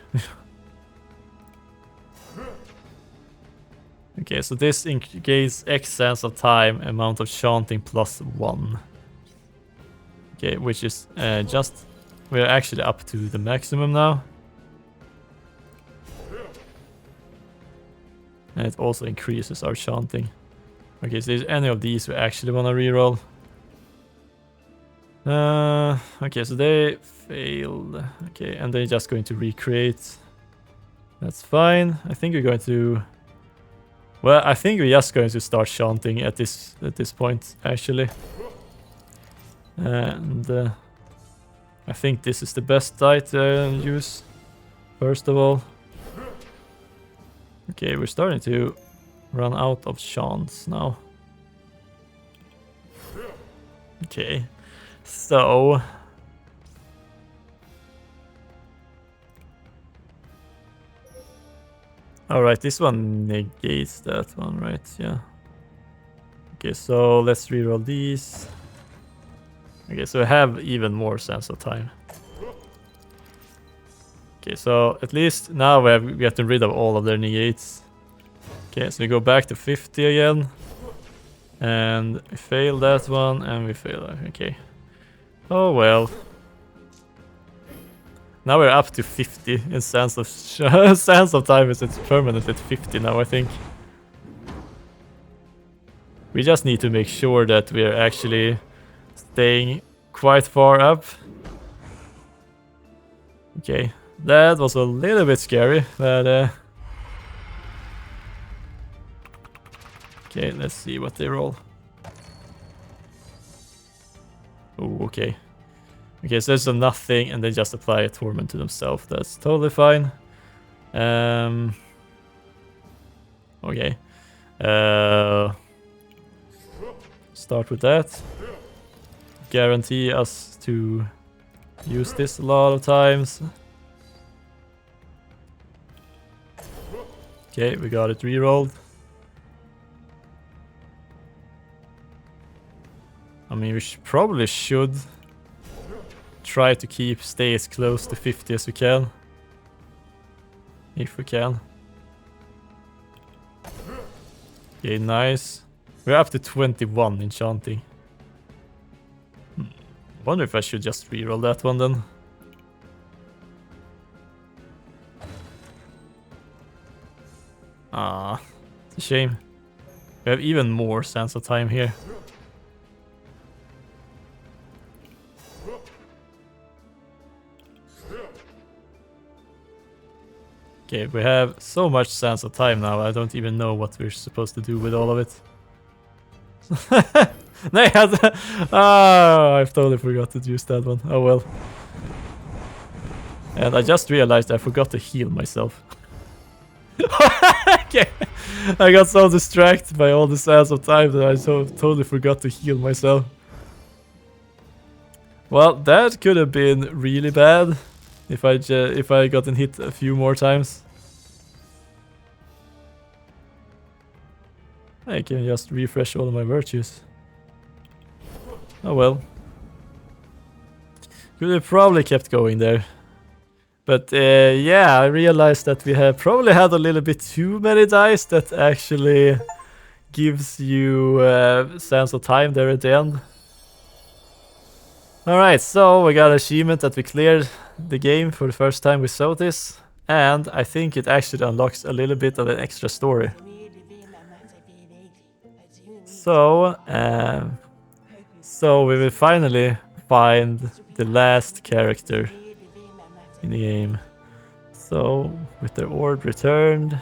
Okay, so this gains X Sense of Time, amount of Chanting plus 1. Okay, which is we're actually up to the maximum now. And it also increases our chanting. Okay, so is any of these we actually want to reroll? Okay, so they failed. Okay, and they're just going to recreate. That's fine. I think we're going to... Well, I think we're just going to start chanting at this point, actually. And I think this is the best die to use, first of all. Okay, we're starting to run out of chants now. Okay, so... Alright, this one negates that one, right? Yeah. Okay, so let's reroll these. Okay, so we have even more sense of time. Okay, so at least now we have gotten rid of all of their negates. Okay, so we go back to 50 again. And we fail that one, and we fail that. Okay. Oh well. Now we're up to 50 in sense of sense of time. It's permanent at 50 now, I think. We just need to make sure that we're actually staying quite far up. Okay, that was a little bit scary, but okay, let's see what they roll. Oh, okay. Okay, so there's a nothing, and they just apply a torment to themselves. That's totally fine. Okay. Start with that. Guarantee us to use this a lot of times. Okay, we got it rerolled. I mean, we probably should try to stay as close to 50 as we can. If we can. Okay, nice. We're up to 21 in chanting. I wonder if I should just reroll that one then. Ah, it's a shame. We have even more sense of time here. Okay, we have so much sense of time now, I don't even know what we're supposed to do with all of it. Oh, I totally forgot to use that one. Oh well. And I just realized I forgot to heal myself. Okay. I got so distracted by all the sense of time that I totally forgot to heal myself. Well, that could have been really bad if I gotten hit a few more times. I can just refresh all of my virtues. Oh well. Could have probably kept going there. But yeah, I realized that we have probably had a little bit too many dice that actually gives you sense of time there at the end. Alright, so we got an achievement that we cleared the game for the first time we saw this. And I think it actually unlocks a little bit of an extra story. So we will finally find the last character in the game. So, with their orb returned.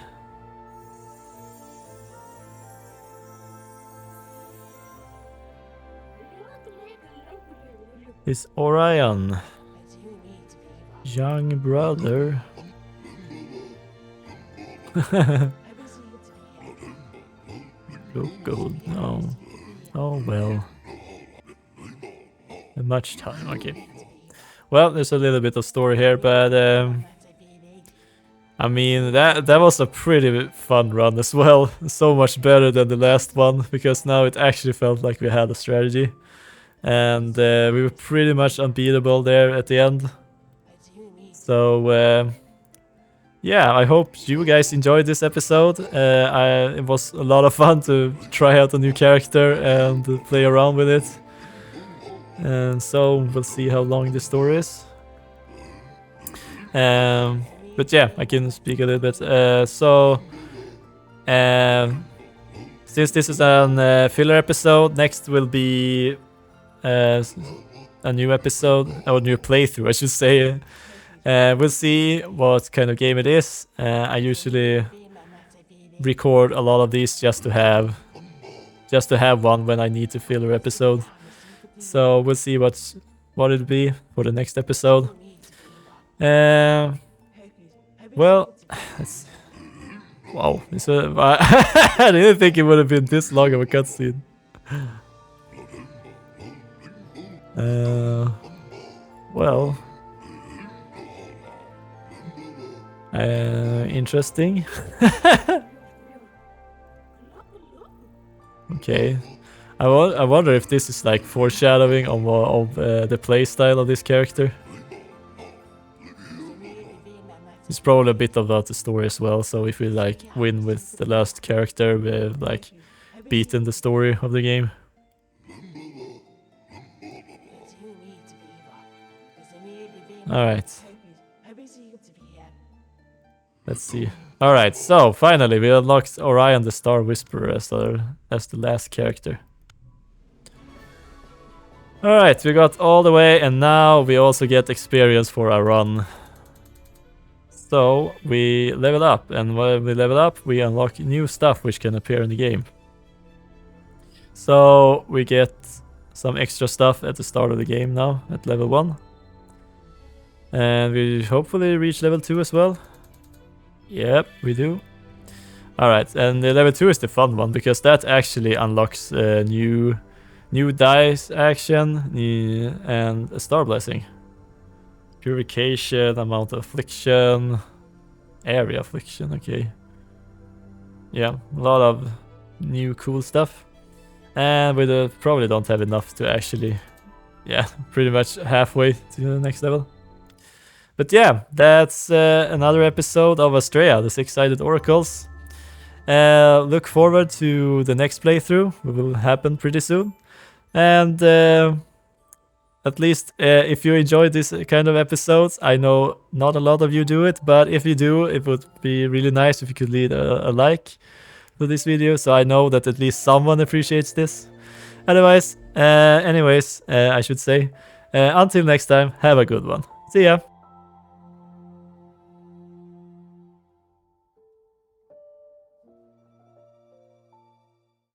Is Orion. Young brother. Look good, no. Oh well. Much time, okay. Well, there's a little bit of story here, but I mean, that was a pretty fun run as well. So much better than the last one, because now it actually felt like we had a strategy. And we were pretty much unbeatable there at the end. So, yeah, I hope you guys enjoyed this episode. It was a lot of fun to try out a new character and play around with it. And so we'll see how long the story is. But yeah, I can speak a little bit. Since this is a filler episode, next will be a new episode, or new playthrough, I should say. We'll see what kind of game it is. I usually record a lot of these just to have one when I need to filler episode. So we'll see what it'll be for the next episode. Well, wow, I didn't think it would have been this long of a cutscene. Well, interesting. Okay, I wonder if this is like foreshadowing of the playstyle of this character. It's probably a bit about the story as well, so if we like win with the last character, we've like beaten the story of the game. Alright. Let's see. Alright, so finally we unlocked Orion the Star Whisperer as the last character. Alright, we got all the way, and now we also get experience for our run. So we level up, and when we level up, we unlock new stuff which can appear in the game. So we get some extra stuff at the start of the game now, at level 1. And we hopefully reach level 2 as well. Yep, we do. Alright, and the level 2 is the fun one, because that actually unlocks new dice action and a star blessing. Purification, amount of affliction, area affliction, okay. Yeah, a lot of new cool stuff. And we probably don't have enough to actually, yeah, pretty much halfway to the next level. But yeah, that's another episode of Astrea, the Six-Sided Oracles. Look forward to the next playthrough, it will happen pretty soon. And at least if you enjoyed this kind of episodes, I know not a lot of you do it, but if you do, it would be really nice if you could leave a like to this video, so I know that at least someone appreciates this. Anyways, I should say, until next time, have a good one. See ya!